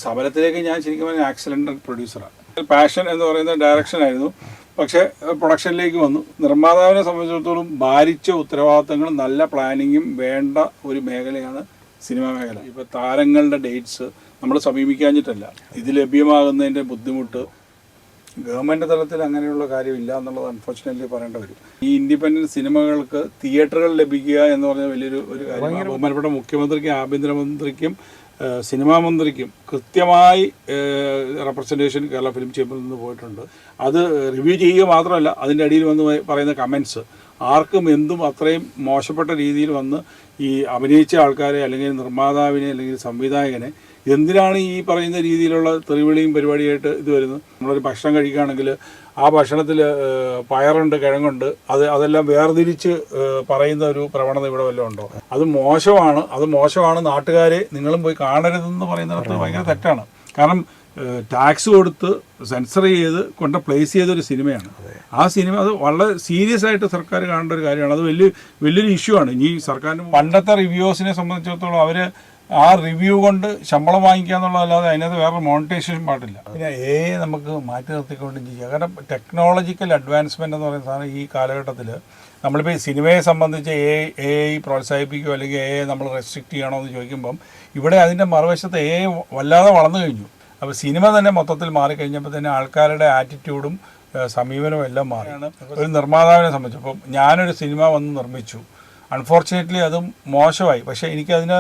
സമരത്തിലേക്ക് ഞാൻ ശരിക്കും പറഞ്ഞാൽ ആക്സിഡൻ്റൽ പ്രൊഡ്യൂസറാണ്. പാഷൻ എന്ന് പറയുന്ന ഡയറക്ഷനായിരുന്നു. പക്ഷേ പ്രൊഡക്ഷനിലേക്ക് വന്നു. നിർമ്മാതാവിനെ സംബന്ധിച്ചിടത്തോളം ഭാരിച്ച ഉത്തരവാദിത്തങ്ങളും നല്ല പ്ലാനിങ്ങും വേണ്ട ഒരു മേഖലയാണ് സിനിമാ മേഖല. ഇപ്പോൾ താരങ്ങളുടെ ഡേറ്റ്സ് നമ്മൾ സമീപിക്കാഞ്ഞിട്ടല്ല, ഇത് ലഭ്യമാകുന്നതിൻ്റെ ബുദ്ധിമുട്ട് ഗവൺമെൻറ് തലത്തിൽ അങ്ങനെയുള്ള കാര്യമില്ല എന്നുള്ളത് അൺഫോർച്ചുനേറ്റ്ലി പറയേണ്ട വരും. ഈ ഇൻഡിപെൻഡൻറ്റ് സിനിമകൾക്ക് തിയേറ്ററുകൾ ലഭിക്കുക എന്ന് പറഞ്ഞാൽ വലിയൊരു കാര്യം. ബഹുമാനപ്പെട്ട മുഖ്യമന്ത്രിക്കും ആഭ്യന്തരമന്ത്രിക്കും സിനിമാ മന്ത്രിക്കും കൃത്യമായി റെപ്രസെൻറ്റേഷൻ കേരള ഫിലിം ചേംബറിൽ നിന്ന് പോയിട്ടുണ്ട്. അത് റിവ്യൂ ചെയ്യുക മാത്രമല്ല, അതിൻ്റെ അടിയിൽ വന്ന് പറയുന്ന കമൻറ്റ്സ് ആർക്കും എന്തും അത്രയും മോശപ്പെട്ട രീതിയിൽ വന്ന് ഈ അഭിനയിച്ച ആൾക്കാരെ അല്ലെങ്കിൽ നിർമ്മാതാവിനെ അല്ലെങ്കിൽ സംവിധായകനെ എന്തിനാണ് ഈ പറയുന്ന രീതിയിലുള്ള തെറിവിളിയും പരിപാടിയായിട്ട് ഇത് വരുന്നത്. നമ്മളൊരു ഭക്ഷണം കഴിക്കുകയാണെങ്കിൽ ആ ഭക്ഷണത്തിൽ പയറുണ്ട്, കിഴങ്ങുണ്ട്, അതെല്ലാം വേർതിരിച്ച് പറയുന്ന ഒരു പ്രവണത ഇവിടെ വല്ലതും ഉണ്ടോ? അത് മോശമാണ്. നാട്ടുകാരെ നിങ്ങളും പോയി കാണരുതെന്ന് പറയുന്നിടത്ത് ഭയങ്കര തെറ്റാണ്. കാരണം ടാക്സ് കൊടുത്ത് സെൻസർ ചെയ്ത് കൊണ്ട് പ്ലേസ് ചെയ്തൊരു സിനിമയാണ്. ആ സിനിമ അത് വളരെ സീരിയസ് ആയിട്ട് സർക്കാർ കാണേണ്ട ഒരു കാര്യമാണ്. അത് വലിയൊരു ഇഷ്യൂ ആണ്. ഇനി സർക്കാരിന് പണ്ടത്തെ റിവ്യൂസിനെ സംബന്ധിച്ചിടത്തോളം അവർ ആ റിവ്യൂ കൊണ്ട് ശമ്പളം വാങ്ങിക്കുക എന്നുള്ളതല്ലാതെ അതിനകത്ത് വേറെ മോണിറ്റൈസേഷൻ പാടില്ല. പിന്നെ നമുക്ക് മാറ്റി നിർത്തിക്കൊണ്ട് ചെയ്യുക. കാരണം ടെക്നോളജിക്കൽ അഡ്വാൻസ്മെൻ്റ് എന്ന് പറയുന്ന സാധനം ഈ കാലഘട്ടത്തിൽ നമ്മളിപ്പോൾ ഈ സിനിമയെ സംബന്ധിച്ച് എ ഐ പ്രോത്സാഹിപ്പിക്കുകയോ അല്ലെങ്കിൽ നമ്മൾ റെസ്ട്രിക്റ്റ് ചെയ്യണോ എന്ന് ചോദിക്കുമ്പം ഇവിടെ അതിൻ്റെ മറുവശത്ത് വല്ലാതെ വളർന്നു കഴിഞ്ഞു. അപ്പോൾ സിനിമ തന്നെ മൊത്തത്തിൽ മാറിക്കഴിഞ്ഞപ്പോൾ തന്നെ ആൾക്കാരുടെ ആറ്റിറ്റ്യൂഡും സമീപനവും എല്ലാം മാറിയാണ്. ഒരു നിർമ്മാതാവിനെ സംബന്ധിച്ച് ഇപ്പം ഞാനൊരു സിനിമ വന്ന് നിർമ്മിച്ചു, അൺഫോർച്ചുനേറ്റ്ലി അതും മോശമായി. പക്ഷേ എനിക്കതിന്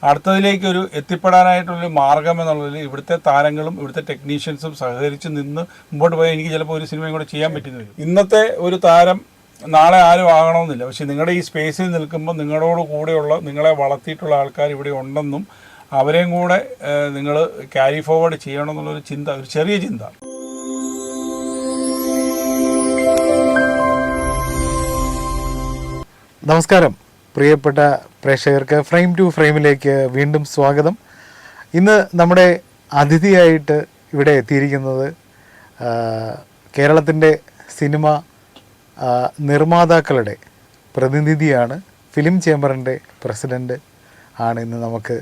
അടുത്തതിലേക്കൊരു എത്തിപ്പെടാനായിട്ടുള്ളൊരു മാർഗം എന്നുള്ളതിൽ ഇവിടുത്തെ താരങ്ങളും ഇവിടുത്തെ ടെക്നീഷ്യൻസും സഹകരിച്ച് നിന്ന് മുമ്പോട്ട് പോയാൽ എനിക്ക് ചിലപ്പോൾ ഒരു സിനിമയും കൂടെ ചെയ്യാൻ പറ്റുന്ന വരും. ഇന്നത്തെ ഒരു താരം നാളെ ആരും ആകണമെന്നില്ല. പക്ഷേ നിങ്ങളുടെ ഈ സ്പേസിൽ നിൽക്കുമ്പോൾ നിങ്ങളോട് കൂടെയുള്ള നിങ്ങളെ വളർത്തിയിട്ടുള്ള ആൾക്കാർ ഇവിടെ ഉണ്ടെന്നും അവരെയും കൂടെ നിങ്ങൾ ക്യാരി ഫോർവേഡ് ചെയ്യണമെന്നുള്ളൊരു ചിന്ത, ഒരു ചെറിയ ചിന്ത. നമസ്കാരം പ്രിയപ്പെട്ട പ്രേക്ഷകർക്ക്, ഫ്രെയിം ടു ഫ്രെയിമിലേക്ക് വീണ്ടും സ്വാഗതം. ഇന്ന് നമ്മുടെ അതിഥിയായിട്ട് ഇവിടെ എത്തിയിരിക്കുന്നത് കേരളത്തിൻ്റെ സിനിമ നിർമ്മാതാക്കളുടെ പ്രതിനിധിയാണ്. ഫിലിം ചേംബറിൻ്റെ പ്രസിഡൻ്റ് ആണ് ഇന്ന് നമുക്ക്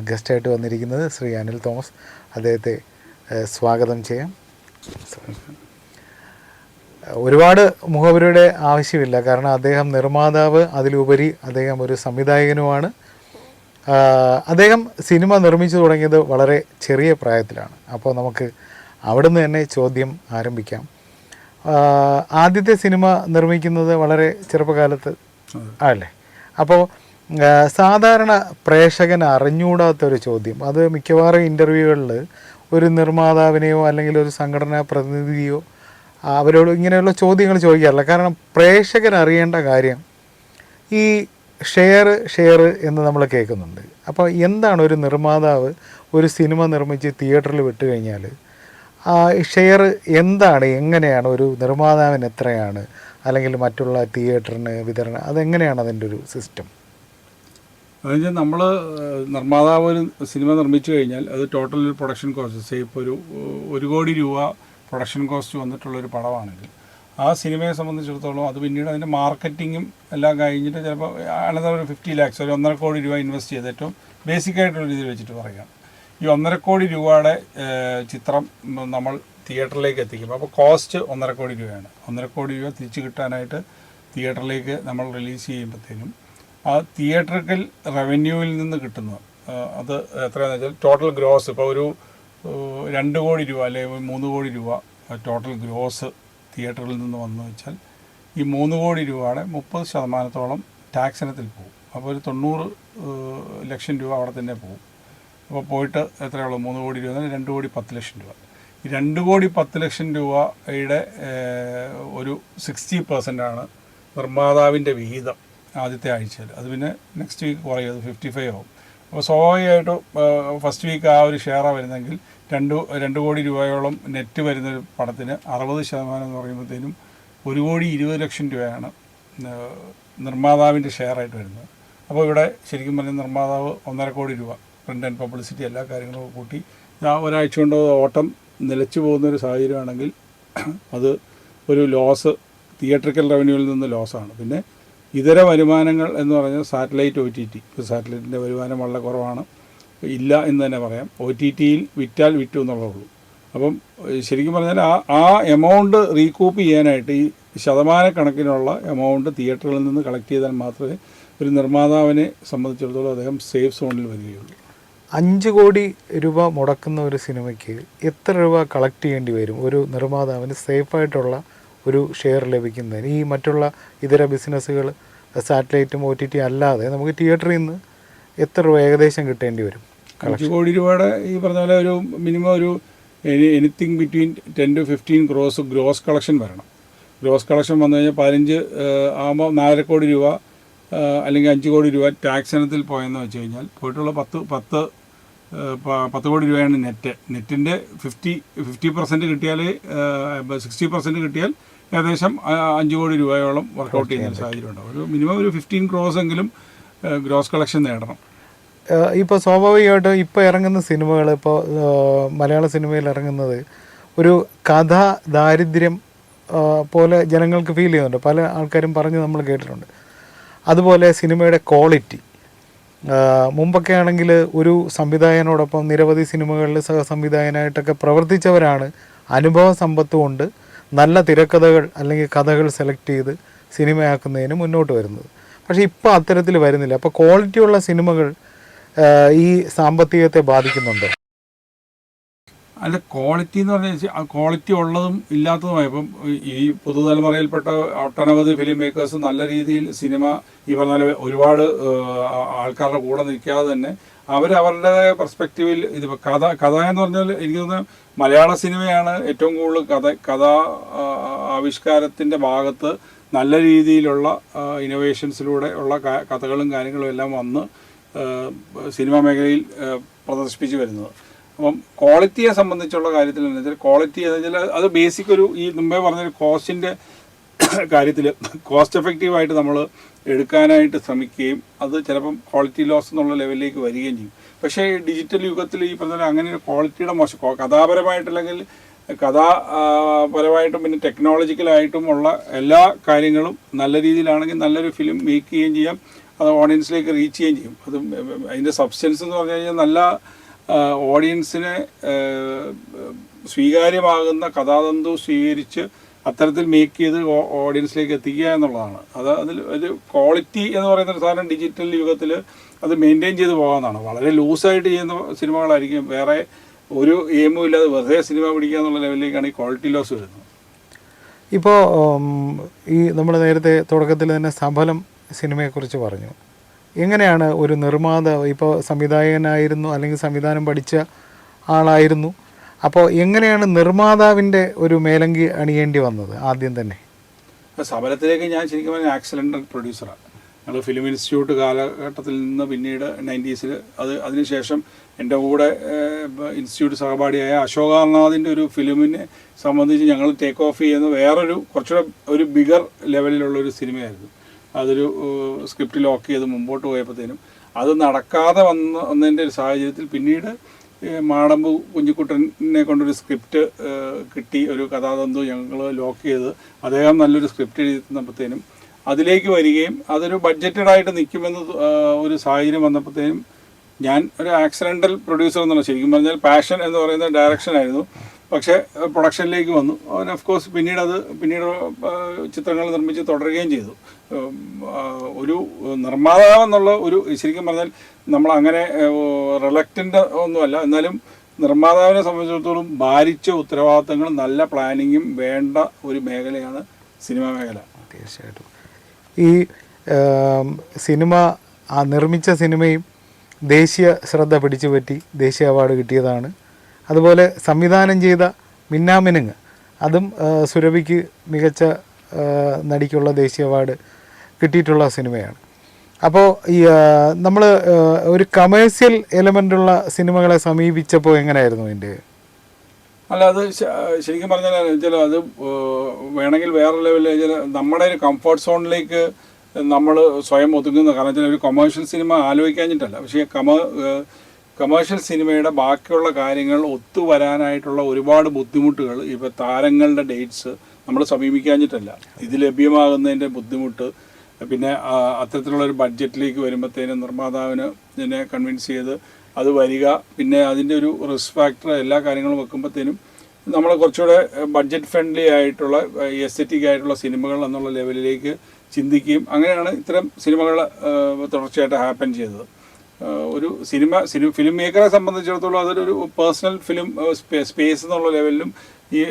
ഗസ്റ്റായിട്ട് വന്നിരിക്കുന്നത്, ശ്രീ അനിൽ തോമസ്. അദ്ദേഹത്തെ സ്വാഗതം ചെയ്യാം. ഒരുപാട് മുഖവരുടെ ആവശ്യമില്ല, കാരണം അദ്ദേഹം നിർമ്മാതാവ്, അതിലുപരി അദ്ദേഹം ഒരു സംവിധായകനുമാണ്. അദ്ദേഹം സിനിമ നിർമ്മിച്ചു തുടങ്ങിയത് വളരെ ചെറിയ പ്രായത്തിലാണ്. അപ്പോൾ നമുക്ക് അവിടുന്ന് തന്നെ ചോദ്യം ആരംഭിക്കാം. ആദ്യത്തെ സിനിമ നിർമ്മിക്കുന്നത് വളരെ ചെറുപ്പകാലത്ത് അല്ലേ? അപ്പോൾ സാധാരണ പ്രേക്ഷകൻ അറിഞ്ഞുകൂടാത്തൊരു ചോദ്യം, അത് മിക്കവാറും ഇൻ്റർവ്യൂകളിൽ ഒരു നിർമ്മാതാവിനെയോ അല്ലെങ്കിൽ ഒരു സംഘടനാ പ്രതിനിധിയോ അവരോട് ഇങ്ങനെയുള്ള ചോദ്യങ്ങൾ ചോദിക്കാറില്ല. കാരണം പ്രേക്ഷകൻ അറിയേണ്ട കാര്യം ഈ ഷെയർ എന്ന് നമ്മൾ കേൾക്കുന്നുണ്ട്. അപ്പോൾ എന്താണ് ഒരു നിർമ്മാതാവ് ഒരു സിനിമ നിർമ്മിച്ച് തിയേറ്ററിൽ വിട്ട് കഴിഞ്ഞാൽ ആ ഷെയർ എന്താണ്, എങ്ങനെയാണ് ഒരു നിർമ്മാതാവിന് എത്രയാണ്, അല്ലെങ്കിൽ മറ്റുള്ള തിയേറ്ററിന് വിതരണം, അതെങ്ങനെയാണ് അതിൻ്റെ ഒരു സിസ്റ്റം? അതെന്നുവെച്ചാൽ നമ്മൾ നിർമ്മാതാവ് ഒരു സിനിമ നിർമ്മിച്ചു കഴിഞ്ഞാൽ അത് ടോട്ടൽ പ്രൊഡക്ഷൻ കോസ്റ്റ്, ഇപ്പോൾ ഒരു 1 കോടി രൂപ പ്രൊഡക്ഷൻ കോസ്റ്റ് വന്നിട്ടുള്ളൊരു പടമാണെങ്കിൽ ആ സിനിമയെ സംബന്ധിച്ചിടത്തോളം അത് പിന്നീട് അതിൻ്റെ മാർക്കറ്റിങ്ങും എല്ലാം കഴിഞ്ഞിട്ട് ചിലപ്പോൾ അനന്തരം ഒരു 50 lakhs, ഒരു 1.5 കോടി രൂപ ഇൻവെസ്റ്റ് ചെയ്ത് ഏറ്റവും ബേസിക്കായിട്ടുള്ള രീതിയിൽ വെച്ചിട്ട് പറയാം. ഈ 1.5 കോടി രൂപയുടെ ചിത്രം നമ്മൾ തിയേറ്ററിലേക്ക് എത്തിക്കും. അപ്പോൾ കോസ്റ്റ് 1.5 കോടി രൂപയാണ്. 1.5 കോടി രൂപ തിരിച്ച് കിട്ടാനായിട്ട് തിയേറ്ററിലേക്ക് നമ്മൾ റിലീസ് ചെയ്യുമ്പോഴത്തേനും ആ തിയേറ്ററിക്കൽ റവന്യൂവിൽ നിന്ന് കിട്ടുന്നത് അത് എത്രയാണെന്ന് വെച്ചാൽ ടോട്ടൽ ഗ്രോസ്, ഇപ്പോൾ ഒരു 2 കോടി രൂപ അല്ലെങ്കിൽ 3 കോടി രൂപ ടോട്ടൽ ഗ്രോസ് തിയേറ്ററിൽ നിന്ന് വന്നു വെച്ചാൽ ഈ 3 കോടി രൂപയുടെ 30% ടാക്സ് ഇനത്തിൽ പോകും. അപ്പോൾ ഒരു 90 ലക്ഷം രൂപ അവിടെ തന്നെ പോകും. അപ്പോൾ പോയിട്ട് എത്രയുള്ളൂ? 3 കോടി രൂപ, 2 കോടി 10 ലക്ഷം രൂപ. ഈ 2 കോടി 10 ലക്ഷം രൂപയുടെ ഒരു 60% നിർമ്മാതാവിൻ്റെ വിഹിതം ആദ്യത്തെ ആഴ്ചയിൽ. അത് പിന്നെ നെക്സ്റ്റ് വീക്ക് കുറയും, അത് 55 ആവും. അപ്പോൾ സ്വാഭാവികമായിട്ടും ഫസ്റ്റ് വീക്ക് ആ ഒരു ഷെയറാണ് വരുന്നതെങ്കിൽ 2 കോടി രൂപയോളം നെറ്റ് വരുന്നൊരു പടത്തിന് 60% എന്ന് പറയുമ്പോഴത്തേനും 1 കോടി 20 ലക്ഷം രൂപയാണ് നിർമ്മാതാവിൻ്റെ ഷെയറായിട്ട് വരുന്നത്. അപ്പോൾ ഇവിടെ ശരിക്കും പറഞ്ഞാൽ നിർമ്മാതാവ് 1.5 കോടി രൂപ പ്രിൻ്റ് ആൻഡ് പബ്ലിസിറ്റി എല്ലാ കാര്യങ്ങളും കൂട്ടി ഒരാഴ്ച കൊണ്ട് ഓട്ടം നിലച്ചു പോകുന്നൊരു സാഹചര്യമാണെങ്കിൽ അത് ഒരു ലോസ്, തിയേറ്ററിക്കൽ റവന്യൂവിൽ നിന്ന് ലോസാണ്. പിന്നെ ഇതര വരുമാനങ്ങൾ എന്ന് പറഞ്ഞാൽ സാറ്റലൈറ്റ് OTT, ഇപ്പോൾ സാറ്റലൈറ്റിൻ്റെ വരുമാനം വളരെ കുറവാണ്. ഇല്ല എന്ന് തന്നെ പറയാം. OTTയിൽ വിറ്റാൽ വിറ്റു എന്നുള്ളതേ ഉള്ളൂ. അപ്പം ശരിക്കും പറഞ്ഞാൽ ആ എമൗണ്ട് റീകൂപ്പ് ചെയ്യാനായിട്ട് ഈ ശതമാനക്കണക്കിനുള്ള എമൗണ്ട് തിയേറ്ററുകളിൽ നിന്ന് കളക്ട് ചെയ്താൽ മാത്രമേ ഒരു നിർമ്മാതാവിനെ സംബന്ധിച്ചിടത്തോളം അദ്ദേഹം സേഫ് സോണിൽ വരികയുള്ളൂ. 5 കോടി രൂപ മുടക്കുന്ന ഒരു സിനിമയ്ക്ക് എത്ര രൂപ കളക്ട് ചെയ്യേണ്ടി വരും ഒരു നിർമ്മാതാവിന് സേഫായിട്ടുള്ള ഒരു ഷെയർ ലഭിക്കുന്നതിന്? ഈ മറ്റുള്ള ഇതര ബിസിനസ്സുകൾ സാറ്റലൈറ്റും OTT അല്ലാതെ നമുക്ക് തിയേറ്ററിൽ നിന്ന് എത്ര രൂപ ഏകദേശം കിട്ടേണ്ടി വരും? 5 കോടി രൂപയുടെ ഈ പറഞ്ഞ പോലെ ഒരു മിനിമം ഒരു anything between 10 to 15 cross gross collection വരണം. ഗ്രോസ് കളക്ഷൻ വന്നു കഴിഞ്ഞാൽ 15 ആകുമ്പോൾ 4.5 കോടി രൂപ അല്ലെങ്കിൽ 5 കോടി രൂപ ടാക്സ് ഇനത്തിൽ പോയെന്ന് വെച്ച് കഴിഞ്ഞാൽ പോയിട്ടുള്ള 10 കോടി രൂപയാണ് നെറ്റിൻ്റെ 50% കിട്ടിയാൽ 60% കിട്ടിയാൽ ഏകദേശം 5 കോടി രൂപയോളം വർക്കൗട്ട് ചെയ്യുന്ന സാഹചര്യം ഉണ്ടാവും. ഒരു മിനിമം ഒരു 15 ക്രോസ് എങ്കിലും ഗ്രോസ് കളക്ഷൻ നേടണം. ഇപ്പോൾ സ്വാഭാവികമായിട്ടും ഇപ്പോൾ ഇറങ്ങുന്ന സിനിമകൾ, ഇപ്പോൾ മലയാള സിനിമയിൽ ഇറങ്ങുന്നത് ഒരു കഥാ ദാരിദ്ര്യം പോലെ ജനങ്ങൾക്ക് ഫീൽ ചെയ്യുന്നുണ്ട്. പല ആൾക്കാരും പറഞ്ഞ് നമ്മൾ കേട്ടിട്ടുണ്ട്. അതുപോലെ സിനിമയുടെ ക്വാളിറ്റി, മുമ്പൊക്കെ ആണെങ്കിൽ ഒരു സംവിധായകനോടൊപ്പം നിരവധി സിനിമകളിൽ സഹസംവിധായകനായിട്ടൊക്കെ പ്രവർത്തിച്ചവരാണ് അനുഭവ സമ്പത്ത് കൊണ്ട് നല്ല തിരക്കഥകൾ അല്ലെങ്കിൽ കഥകൾ സെലക്ട് ചെയ്ത് സിനിമയാക്കുന്നതിന് മുന്നോട്ട് വരുന്നത്. പക്ഷേ ഇപ്പോൾ അത്തരത്തിൽ വരുന്നില്ല. അപ്പോൾ ക്വാളിറ്റിയുള്ള സിനിമകൾ ഈ സാമ്പത്തികത്തെ ബാധിക്കുന്നുണ്ട്. അല്ല, ക്വാളിറ്റി എന്ന് പറഞ്ഞാൽ ക്വാളിറ്റി ഉള്ളതും ഇല്ലാത്തതുമായ ഇപ്പം ഈ പുതുതലമുറയിൽപ്പെട്ട ഒട്ടനവധി ഫിലിം മേക്കേഴ്സ് നല്ല രീതിയിൽ സിനിമ ഈ പറഞ്ഞാൽ ഒരുപാട് ആൾക്കാരുടെ കൂടെ നിൽക്കാതെ തന്നെ അവരവരുടെ പെർസ്പെക്റ്റീവിൽ ഇതിപ്പോൾ കഥ എന്ന് പറഞ്ഞാൽ എനിക്ക് തോന്നുന്നത് മലയാള സിനിമയാണ് ഏറ്റവും കൂടുതൽ കഥാ ആവിഷ്കാരത്തിൻ്റെ ഭാഗത്ത് നല്ല രീതിയിലുള്ള ഇന്നോവേഷൻസിലൂടെ ഉള്ള കഥകളും കാര്യങ്ങളും എല്ലാം വന്ന് സിനിമാ മേഖലയിൽ പ്രദർശിപ്പിച്ച് വരുന്നത്. അപ്പം ക്വാളിറ്റിയെ സംബന്ധിച്ചുള്ള കാര്യത്തിൽ എന്ന് വെച്ചാൽ ക്വാളിറ്റി എന്ന് വെച്ചാൽ അത് ബേസിക് ഒരു ഈ മുമ്പേ പറഞ്ഞൊരു കോസ്റ്റിൻ്റെ കാര്യത്തിൽ കോസ്റ്റ് എഫക്റ്റീവായിട്ട് നമ്മൾ എടുക്കാനായിട്ട് ശ്രമിക്കുകയും അത് ചിലപ്പം ക്വാളിറ്റി ലോസ് എന്നുള്ള ലെവലിലേക്ക് വരികയും ചെയ്യും. പക്ഷേ ഡിജിറ്റൽ യുഗത്തിൽ ഈ പറഞ്ഞ അങ്ങനെ ഒരു ക്വാളിറ്റിയുടെ മോശം കഥാപരമായിട്ടല്ലെങ്കിൽ കഥാപരമായിട്ടും പിന്നെ ടെക്നോളജിക്കലായിട്ടും ഉള്ള എല്ലാ കാര്യങ്ങളും നല്ല രീതിയിലാണെങ്കിൽ നല്ലൊരു ഫിലിം മേക്ക് ചെയ്യുകയും ചെയ്യാം, അത് ഓഡിയൻസിലേക്ക് റീച്ച് ചെയ്യുകയും ചെയ്യും. അത് അതിൻ്റെ സബ്സ്റ്റൻസ് എന്ന് പറഞ്ഞു കഴിഞ്ഞാൽ നല്ല ഓഡിയൻസിനെ സ്വീകാര്യമാകുന്ന കഥാതന്തു സ്വീകരിച്ച് അത്തരത്തിൽ മേക്ക് ചെയ്ത് ഓഡിയൻസിലേക്ക് എത്തിക്കുക എന്നുള്ളതാണ്. അതിൽ ഒരു ക്വാളിറ്റി എന്ന് പറയുന്ന ഒരു സാധനം ഡിജിറ്റൽ യുഗത്തിൽ അത് മെയിൻറ്റെയിൻ ചെയ്ത് പോകാമെന്നാണ്. വളരെ ലൂസായിട്ട് ചെയ്യുന്ന സിനിമകളായിരിക്കും, വേറെ ഒരു എയിമും ഇല്ലാതെ വെറുതെ സിനിമ പിടിക്കുക എന്നുള്ള ലെവലിലേക്കാണ് ഈ ക്വാളിറ്റി ലോസ് വരുന്നത്. ഇപ്പോൾ ഈ നമ്മൾ നേരത്തെ തുടക്കത്തിൽ തന്നെ സഫലം സിനിമയെക്കുറിച്ച് പറഞ്ഞു. എങ്ങനെയാണ് ഒരു നിർമ്മാതാവ്, ഇപ്പോൾ സംവിധായകനായിരുന്നു അല്ലെങ്കിൽ സംവിധാനം പഠിച്ച ആളായിരുന്നു, അപ്പോൾ എങ്ങനെയാണ് നിർമ്മാതാവിൻ്റെ ഒരു മേലങ്കി അണിയേണ്ടി വന്നത് ആദ്യം തന്നെ? സഫലത്തിലേക്ക് ഞാൻ ശരിക്കും പറഞ്ഞാൽ ആക്സിഡൻ്റൽ പ്രൊഡ്യൂസറാണ്. ഞങ്ങൾ ഫിലിം ഇൻസ്റ്റിറ്റ്യൂട്ട് കാലഘട്ടത്തിൽ നിന്ന് പിന്നീട് 90s അതിനുശേഷം എൻ്റെ കൂടെ ഇൻസ്റ്റിറ്റ്യൂട്ട് സഹപാഠിയായ അശോകാർനാഥിൻ്റെ ഒരു ഫിലിമിനെ സംബന്ധിച്ച് ഞങ്ങൾ ടേക്ക് ഓഫ് ചെയ്യുന്ന വേറൊരു കുറച്ചുകൂടെ ഒരു ബിഗർ ലെവലിലുള്ളൊരു സിനിമയായിരുന്നു. അതൊരു സ്ക്രിപ്റ്റ് ലോക്ക് ചെയ്ത് മുമ്പോട്ട് പോയപ്പോഴത്തേനും അത് നടക്കാതെ വന്നതിൻ്റെ ഒരു സാഹചര്യത്തിൽ പിന്നീട് മാടമ്പ് കുഞ്ഞിക്കുട്ടനെ കൊണ്ടൊരു സ്ക്രിപ്റ്റ് കിട്ടി, ഒരു കഥാതന്തു ഞങ്ങൾ ലോക്ക് ചെയ്ത് അദ്ദേഹം നല്ലൊരു സ്ക്രിപ്റ്റ് എഴുതി തന്നപ്പോഴത്തേനും അതിലേക്ക് വരികയും അതൊരു ബഡ്ജറ്റഡായിട്ട് നിൽക്കുമെന്ന് ഒരു സാഹചര്യം വന്നപ്പോഴത്തേനും ഞാൻ ഒരു ആക്സിഡൻ്റൽ പ്രൊഡ്യൂസർ എന്നുള്ള ശരിക്കും പറഞ്ഞാൽ പാഷൻ എന്ന് പറയുന്ന ഡയറക്ഷനായിരുന്നു. പക്ഷേ പ്രൊഡക്ഷനിലേക്ക് വന്നു. ഓഫ് കോഴ്സ് പിന്നീട് ചിത്രങ്ങൾ നിർമ്മിച്ച് തുടരുകയും ചെയ്തു. ഒരു നിർമ്മാതാവ് എന്നുള്ള ഒരു ശരിക്കും പറഞ്ഞാൽ നമ്മൾ അങ്ങനെ റിലക്റ്റൻ്റ് ഒന്നുമല്ല, എന്നാലും നിർമ്മാതാവിനെ സംബന്ധിച്ചിടത്തോളം ഭാരിച്ച ഉത്തരവാദിത്തങ്ങളും നല്ല പ്ലാനിങ്ങും വേണ്ട ഒരു മേഖലയാണ് സിനിമാ മേഖല. തീർച്ചയായിട്ടും ഈ സിനിമ നിർമ്മിച്ച സിനിമയും ദേശീയ ശ്രദ്ധ പിടിച്ചു പറ്റി ദേശീയ അവാർഡ് കിട്ടിയതാണ്. അതുപോലെ സംവിധാനം ചെയ്ത മിന്നാമിനുങ്ങ് അതും സുരഭിക്ക് മികച്ച നടിക്കുള്ള ദേശീയ അവാർഡ് കിട്ടിയിട്ടുള്ള സിനിമയാണ്. അപ്പോൾ ഈ നമ്മൾ ഒരു കമേഴ്സ്യൽ എലമെൻ്റുള്ള സിനിമകളെ സമീപിച്ചപ്പോൾ എങ്ങനെയായിരുന്നു അതിൻ്റെ? അല്ല, അത് ശരിക്കും പറഞ്ഞാൽ വെച്ചാൽ അത് വേണമെങ്കിൽ വേറെ ലെവലിൽ നമ്മുടെ ഒരു കംഫർട്ട് സോണിലേക്ക് നമ്മൾ സ്വയം ഒതുങ്ങുന്ന, കാരണം വെച്ചാൽ ഒരു കൊമേഴ്ഷ്യൽ സിനിമ ആലോചിക്കാഞ്ഞിട്ടല്ല, പക്ഷേ കമേഴ്ഷ്യൽ സിനിമയുടെ ബാക്കിയുള്ള കാര്യങ്ങൾ ഒത്തുവരാനായിട്ടുള്ള ഒരുപാട് ബുദ്ധിമുട്ടുകൾ, ഇപ്പോൾ താരങ്ങളുടെ ഡേറ്റ്സ് നമ്മൾ സമീപിക്കാഞ്ഞിട്ടല്ല, ഇത് ലഭ്യമാകുന്നതിൻ്റെ ബുദ്ധിമുട്ട്, പിന്നെ അത്തരത്തിലുള്ള ഒരു ബഡ്ജറ്റിലേക്ക് വരുമ്പോഴത്തേനും നിർമ്മാതാവിന് ഇതിനെ കൺവിൻസ് ചെയ്ത് അത് വരിക, പിന്നെ അതിൻ്റെ ഒരു റിസ്ക് ഫാക്ടർ എല്ലാ കാര്യങ്ങളും വെക്കുമ്പോഴത്തേനും നമ്മൾ കുറച്ചുകൂടെ ബഡ്ജറ്റ് ഫ്രണ്ട്ലി ആയിട്ടുള്ള എസ്തെറ്റിക് ആയിട്ടുള്ള സിനിമകൾ എന്നുള്ള ലെവലിലേക്ക് ചിന്തിക്കുകയും അങ്ങനെയാണ് ഇത്തരം സിനിമകൾ തുടർച്ചയായിട്ട് ഹാപ്പൻ ചെയ്തത്. ഒരു ഫിലിം മേക്കറെ സംബന്ധിച്ചിടത്തോളം അതൊരു പേഴ്സണൽ ഫിലിം സ്പേസ് എന്നുള്ള ലെവലിലും ഈ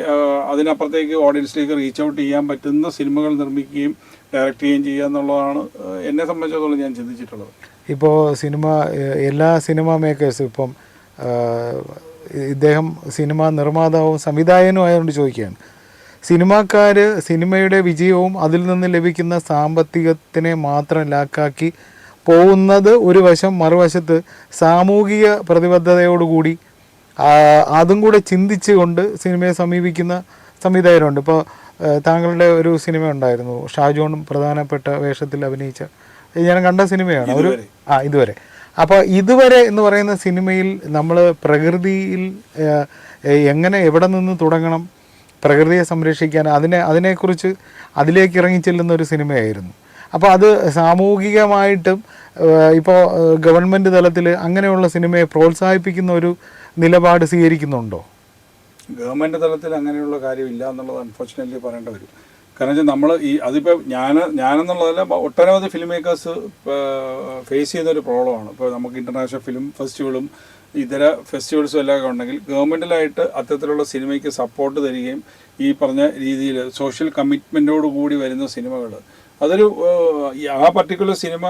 അതിനപ്പുറത്തേക്ക് ഓഡിയൻസിലേക്ക് റീച്ച് ഔട്ട് ചെയ്യാൻ പറ്റുന്ന സിനിമകൾ നിർമ്മിക്കുകയും ഡയറക്റ്റ് ചെയ്യുകയും ചെയ്യുക എന്നുള്ളതാണ് എന്നെ സംബന്ധിച്ചിടത്തോളം ഞാൻ ചിന്തിച്ചിട്ടുള്ളത്. ഇപ്പോൾ എല്ലാ സിനിമാ മേക്കേഴ്സും ഇപ്പം ഇദ്ദേഹം സിനിമാ നിർമ്മാതാവും സംവിധായകനും ആയതുകൊണ്ട് ചോദിക്കുകയാണ്, സിനിമാക്കാർ സിനിമയുടെ വിജയവും അതിൽ നിന്ന് ലഭിക്കുന്ന സാമ്പത്തികത്തിനെ മാത്രം ലാക്കാക്കി പോകുന്നത് ഒരു വശം, മറുവശത്ത് സാമൂഹിക പ്രതിബദ്ധതയോടുകൂടി അതും കൂടെ ചിന്തിച്ചുകൊണ്ട് സിനിമയെ സമീപിക്കുന്ന സംവിധായകരുണ്ട്. ഇപ്പോൾ താങ്കളുടെ ഒരു സിനിമ ഉണ്ടായിരുന്നു, ഷാജോണും പ്രധാനപ്പെട്ട വേഷത്തിൽ അഭിനയിച്ച, ഞാൻ കണ്ട സിനിമയാണ് ഇതുവരെ. അപ്പോൾ ഇതുവരെ എന്ന് പറയുന്ന സിനിമയിൽ നമ്മൾ പ്രകൃതിയിൽ എങ്ങനെ എവിടെ നിന്ന് തുടങ്ങണം, പ്രകൃതിയെ സംരക്ഷിക്കാൻ അതിനെക്കുറിച്ച് അതിലേക്ക് ഇറങ്ങിച്ചെല്ലുന്ന ഒരു സിനിമയായിരുന്നു. അപ്പോൾ അത് സാമൂഹികമായിട്ടും ഇപ്പോൾ ഗവൺമെൻറ് തലത്തിൽ അങ്ങനെയുള്ള സിനിമയെ പ്രോത്സാഹിപ്പിക്കുന്ന ഒരു നിലപാട് സ്വീകരിക്കുന്നുണ്ടോ? ഗവൺമെൻറ് തലത്തിൽ അങ്ങനെയുള്ള കാര്യമില്ല എന്നുള്ളത് അൺഫോർച്ചുനേറ്റ്ലി പറയേണ്ട വരും. കാരണം വെച്ചാൽ നമ്മൾ അതിപ്പോൾ ഞാനെന്നുള്ളതല്ല, ഒട്ടനവധി ഫിലിം മേക്കേഴ്സ് ഫേസ് ചെയ്യുന്നൊരു പ്രോബ്ലമാണ്. ഇപ്പോൾ നമുക്ക് ഇൻ്റർനാഷണൽ ഫിലിം ഫെസ്റ്റിവലും ഇതര ഫെസ്റ്റിവൽസും എല്ലാം ഉണ്ടെങ്കിൽ ഗവൺമെൻറ്റിലായിട്ട് അത്തരത്തിലുള്ള സിനിമയ്ക്ക് സപ്പോർട്ട് തരികയും ഈ പറഞ്ഞ രീതിയിൽ സോഷ്യൽ കമ്മിറ്റ്മെൻറ്റോട് കൂടി വരുന്ന സിനിമകൾ, അതൊരു ആ പർട്ടിക്കുലർ സിനിമ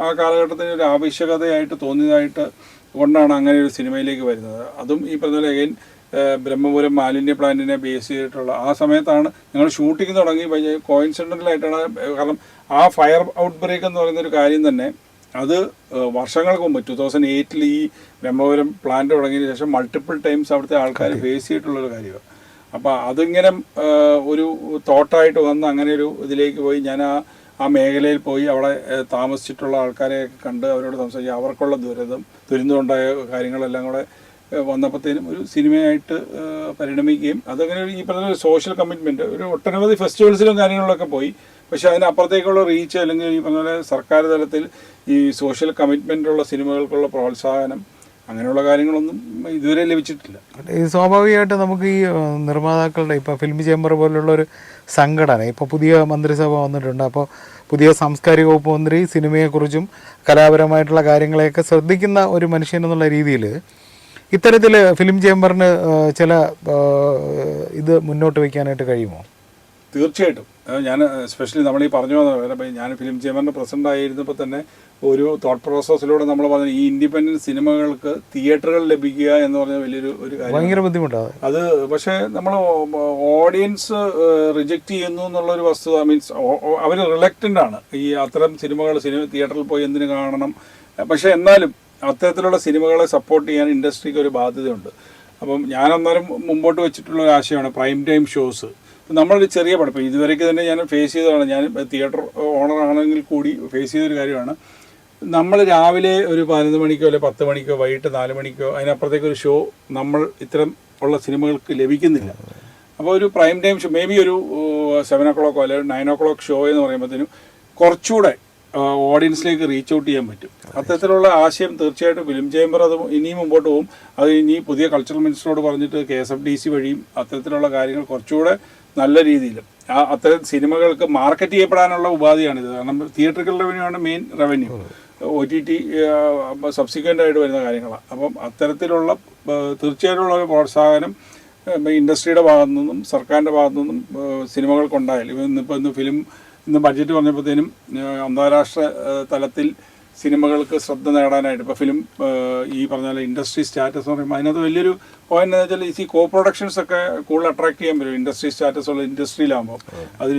ആ കാലഘട്ടത്തിന് ഒരു ആവശ്യകതയായിട്ട് തോന്നിയതായിട്ട് കൊണ്ടാണ് അങ്ങനെ ഒരു സിനിമയിലേക്ക് വരുന്നത്. അതും ഈ പറഞ്ഞ പോലെ അഗൈൻ ബ്രഹ്മപുരം മാലിന്യ പ്ലാന്റിനെ ബേസ് ചെയ്തിട്ടുള്ള ആ സമയത്താണ് ഞങ്ങൾ ഷൂട്ടിംഗ് തുടങ്ങി. കോയിൻസിഡൻ്റലായിട്ടാണ്, കാരണം ആ ഫയർ ഔട്ട് ബ്രേക്ക് എന്ന് പറയുന്നൊരു കാര്യം തന്നെ അത് വർഷങ്ങൾക്ക് മുമ്പ് 2008 ഈ ബ്രഹ്മപുരം പ്ലാന്റ് തുടങ്ങിയതിന് ശേഷം മൾട്ടിപ്പിൾ ടൈംസ് അവിടുത്തെ ആൾക്കാർ ഫേസ് ചെയ്തിട്ടുള്ളൊരു കാര്യമാണ്. അപ്പോൾ അതിങ്ങനെ ഒരു തോട്ടായിട്ട് വന്ന് അങ്ങനെ ഒരു ഇതിലേക്ക് പോയി ഞാൻ ആ മേഖലയിൽ പോയി അവിടെ താമസിച്ചിട്ടുള്ള ആൾക്കാരെയൊക്കെ കണ്ട് അവരോട് സംസാരിച്ച് അവർക്കുള്ള ദുരന്തമുണ്ടായ കാര്യങ്ങളെല്ലാം കൂടെ വന്നപ്പോഴത്തേനും ഒരു സിനിമയായിട്ട് പരിണമിക്കുകയും അതങ്ങനെ ഈ പറഞ്ഞ സോഷ്യൽ കമ്മിറ്റ്മെൻറ്റ് ഒരു ഒട്ടനവധി ഫെസ്റ്റിവൽസിലും കാര്യങ്ങളിലൊക്കെ പോയി. പക്ഷേ അതിനപ്പുറത്തേക്കുള്ള റീച്ച് അല്ലെങ്കിൽ ഈ പറഞ്ഞ പോലെ സർക്കാർ തലത്തിൽ ഈ സോഷ്യൽ കമ്മിറ്റ്മെൻറ്റുള്ള സിനിമകൾക്കുള്ള പ്രോത്സാഹനം അങ്ങനെയുള്ള കാര്യങ്ങളൊന്നും ഇതുവരെ ലഭിച്ചിട്ടില്ല. ഈ സ്വാഭാവികമായിട്ട് നമുക്ക് ഈ നിർമ്മാതാക്കളുടെ ഇപ്പോൾ ഫിലിം ചേംബർ പോലുള്ളൊരു സംഘടന, ഇപ്പോൾ പുതിയ മന്ത്രിസഭ വന്നിട്ടുണ്ട്. അപ്പോൾ പുതിയ സാംസ്കാരിക വകുപ്പ് മന്ത്രി സിനിമയെക്കുറിച്ചും കലാപരമായിട്ടുള്ള കാര്യങ്ങളെയൊക്കെ ശ്രദ്ധിക്കുന്ന ഒരു മനുഷ്യൻ എന്നുള്ള രീതിയിൽ ഇത്തരത്തിൽ ഫിലിം ചേംബറിന് ചില ഇത് മുന്നോട്ട് വയ്ക്കാനായിട്ട് കഴിയുമോ? തീർച്ചയായിട്ടും. ഞാൻ എസ്പെഷ്യലി നമ്മൾ ഈ പറഞ്ഞു വന്ന ഞാൻ ഫിലിം ചേംബറിൻ്റെ പ്രസിഡന്റ് ആയിരുന്നപ്പോൾ തന്നെ ഒരു തോട്ട് പ്രോസസ്സിലൂടെ നമ്മൾ പറഞ്ഞു ഈ ഇൻഡിപെൻഡൻറ്റ് സിനിമകൾക്ക് തിയേറ്ററുകൾ ലഭിക്കുക എന്ന് പറഞ്ഞ വലിയൊരു കാര്യം ഭയങ്കര ബുദ്ധിമുട്ടാണ് അത്. പക്ഷേ നമ്മൾ ഓഡിയൻസ് റിജക്റ്റ് ചെയ്യുന്നു എന്നുള്ളൊരു വസ്തുത, മീൻസ് അവർ റിലക്റ്റൻ്റ് ആണ് ഈ അത്തരം സിനിമകൾ തിയേറ്ററിൽ പോയി എന്തിനു കാണണം. പക്ഷേ എന്നാലും അത്തരത്തിലുള്ള സിനിമകളെ സപ്പോർട്ട് ചെയ്യാൻ ഇൻഡസ്ട്രിക്ക് ഒരു ബാധ്യതയുണ്ട്. അപ്പം ഞാൻ അന്നേരം മുമ്പോട്ട് വെച്ചിട്ടുള്ള ഒരു ആശയമാണ് പ്രൈം ടൈം ഷോസ്. നമ്മളൊരു ചെറിയ പടം ഇപ്പോൾ ഇതുവരെയ്ക്ക് തന്നെ ഞാൻ ഫേസ് ചെയ്തതാണ്, ഞാൻ തിയേറ്റർ ഓണർ ആണെങ്കിൽ കൂടി ഫേസ് ചെയ്തൊരു കാര്യമാണ്. നമ്മൾ രാവിലെ ഒരു 11 മണിക്കോ അല്ലെങ്കിൽ 10 മണിക്കോ വൈകിട്ട് 4 മണിക്കോ അതിനപ്പുറത്തേക്കൊരു ഷോ നമ്മൾ ഇത്തരം ഉള്ള സിനിമകൾക്ക് ലഭിക്കുന്നില്ല. അപ്പോൾ ഒരു prime time show may be ഒരു 7 o'clock അല്ലെങ്കിൽ 9 o'clock ഷോ എന്ന് പറയുമ്പോഴത്തേനും കുറച്ചുകൂടെ ഓഡിയൻസിലേക്ക് റീച്ച് ഔട്ട് ചെയ്യാൻ പറ്റും. അത്തരത്തിലുള്ള ആശയം തീർച്ചയായിട്ടും ഫിലിം ചേംബർ അത് ഇനിയും മുമ്പോട്ട് പോകും. അത് ഇനി പുതിയ കൾച്ചറൽ മിനിസ്റ്ററോട് പറഞ്ഞിട്ട് KSFDC വഴിയും അത്തരത്തിലുള്ള കാര്യങ്ങൾ കുറച്ചുകൂടെ നല്ല രീതിയിൽ അത്തരം സിനിമകൾക്ക് മാർക്കറ്റ് ചെയ്യപ്പെടാനുള്ള ഉപാധിയാണിത്. കാരണം തിയേറ്ററിക്കൽ റവന്യൂ ആണ് മെയിൻ റവന്യൂ, OTT സബ്സിക്വൻ്റ് ആയിട്ട് വരുന്ന കാര്യങ്ങളാണ്. അപ്പം അത്തരത്തിലുള്ള തീർച്ചയായിട്ടുള്ള ഒരു പ്രോത്സാഹനം ഇൻഡസ്ട്രിയുടെ ഭാഗത്തു നിന്നും സർക്കാരിൻ്റെ ഭാഗത്തു നിന്നും സിനിമകൾക്കുണ്ടായാൽ ഇന്ന് ബഡ്ജറ്റ് പറഞ്ഞപ്പോഴത്തേനും അന്താരാഷ്ട്ര തലത്തിൽ സിനിമകൾക്ക് ശ്രദ്ധ നേടാനായിട്ട് ഇപ്പോൾ ഫിലിം ഈ പറഞ്ഞ പോലെ ഇൻഡസ്ട്രി സ്റ്റാറ്റസ് എന്ന് പറയുമ്പോൾ അതിനകത്ത് വലിയൊരു പോയിന്റ് എന്ന് വെച്ചാൽ ഈ കോ പ്രൊഡക്ഷൻസ് ഒക്കെ കൂടുതൽ അട്രാക്ട് ചെയ്യാൻ പറ്റും ഇൻഡസ്ട്രി സ്റ്റാറ്റസ് ഉള്ള ഇൻഡസ്ട്രിയിലാകുമ്പോൾ. അതിൽ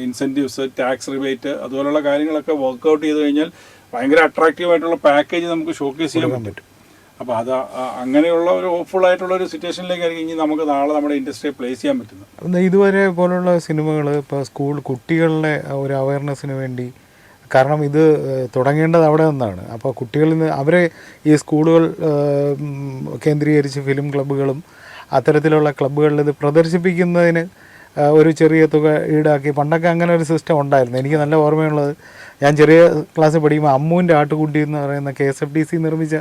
ഇൻസെൻറ്റീവ്സ്, ടാക്സ് റിബേറ്റ് അതുപോലുള്ള കാര്യങ്ങളൊക്കെ വർക്ക്ഔട്ട് ചെയ്ത് കഴിഞ്ഞാൽ ഭയങ്കര അട്രാക്റ്റീവായിട്ടുള്ള പാക്കേജ് നമുക്ക് ഷോക്കേസ് ചെയ്യാൻ പറ്റും. അപ്പോൾ അത് അങ്ങനെയുള്ള ഒരു ഹോപ്പ്ഫുൾ ആയിട്ടുള്ള ഒരു സിറ്റുവേഷനിലേക്കായിരിക്കും ഇനി നമുക്ക് നാളെ നമ്മുടെ ഇൻഡസ്ട്രിയെ പ്ലേസ് ചെയ്യാൻ പറ്റുന്നത്. ഇതുവരെ പോലുള്ള സിനിമകൾ ഇപ്പോൾ കുട്ടികളുടെ ഒരു അവയർനെസ്സിന് വേണ്ടി, കാരണം ഇത് തുടങ്ങേണ്ടത് അവിടെ നിന്നാണ്. അപ്പോൾ കുട്ടികളിൽ നിന്ന് അവരെ ഈ സ്കൂളുകൾ കേന്ദ്രീകരിച്ച് ഫിലിം ക്ലബ്ബുകളും അത്തരത്തിലുള്ള ക്ലബ്ബുകളിൽ ഇത് പ്രദർശിപ്പിക്കുന്നതിന് ഒരു ചെറിയ തുക ഈടാക്കി. പണ്ടൊക്കെ അങ്ങനെ ഒരു സിസ്റ്റം ഉണ്ടായിരുന്നു. എനിക്ക് നല്ല ഓർമ്മയുള്ളത്, ഞാൻ ചെറിയ ക്ലാസ്സിൽ പഠിക്കുമ്പോൾ അമ്മുവിൻ്റെ ആട്ടുകുട്ടി എന്ന് പറയുന്ന KSFDC നിർമ്മിച്ച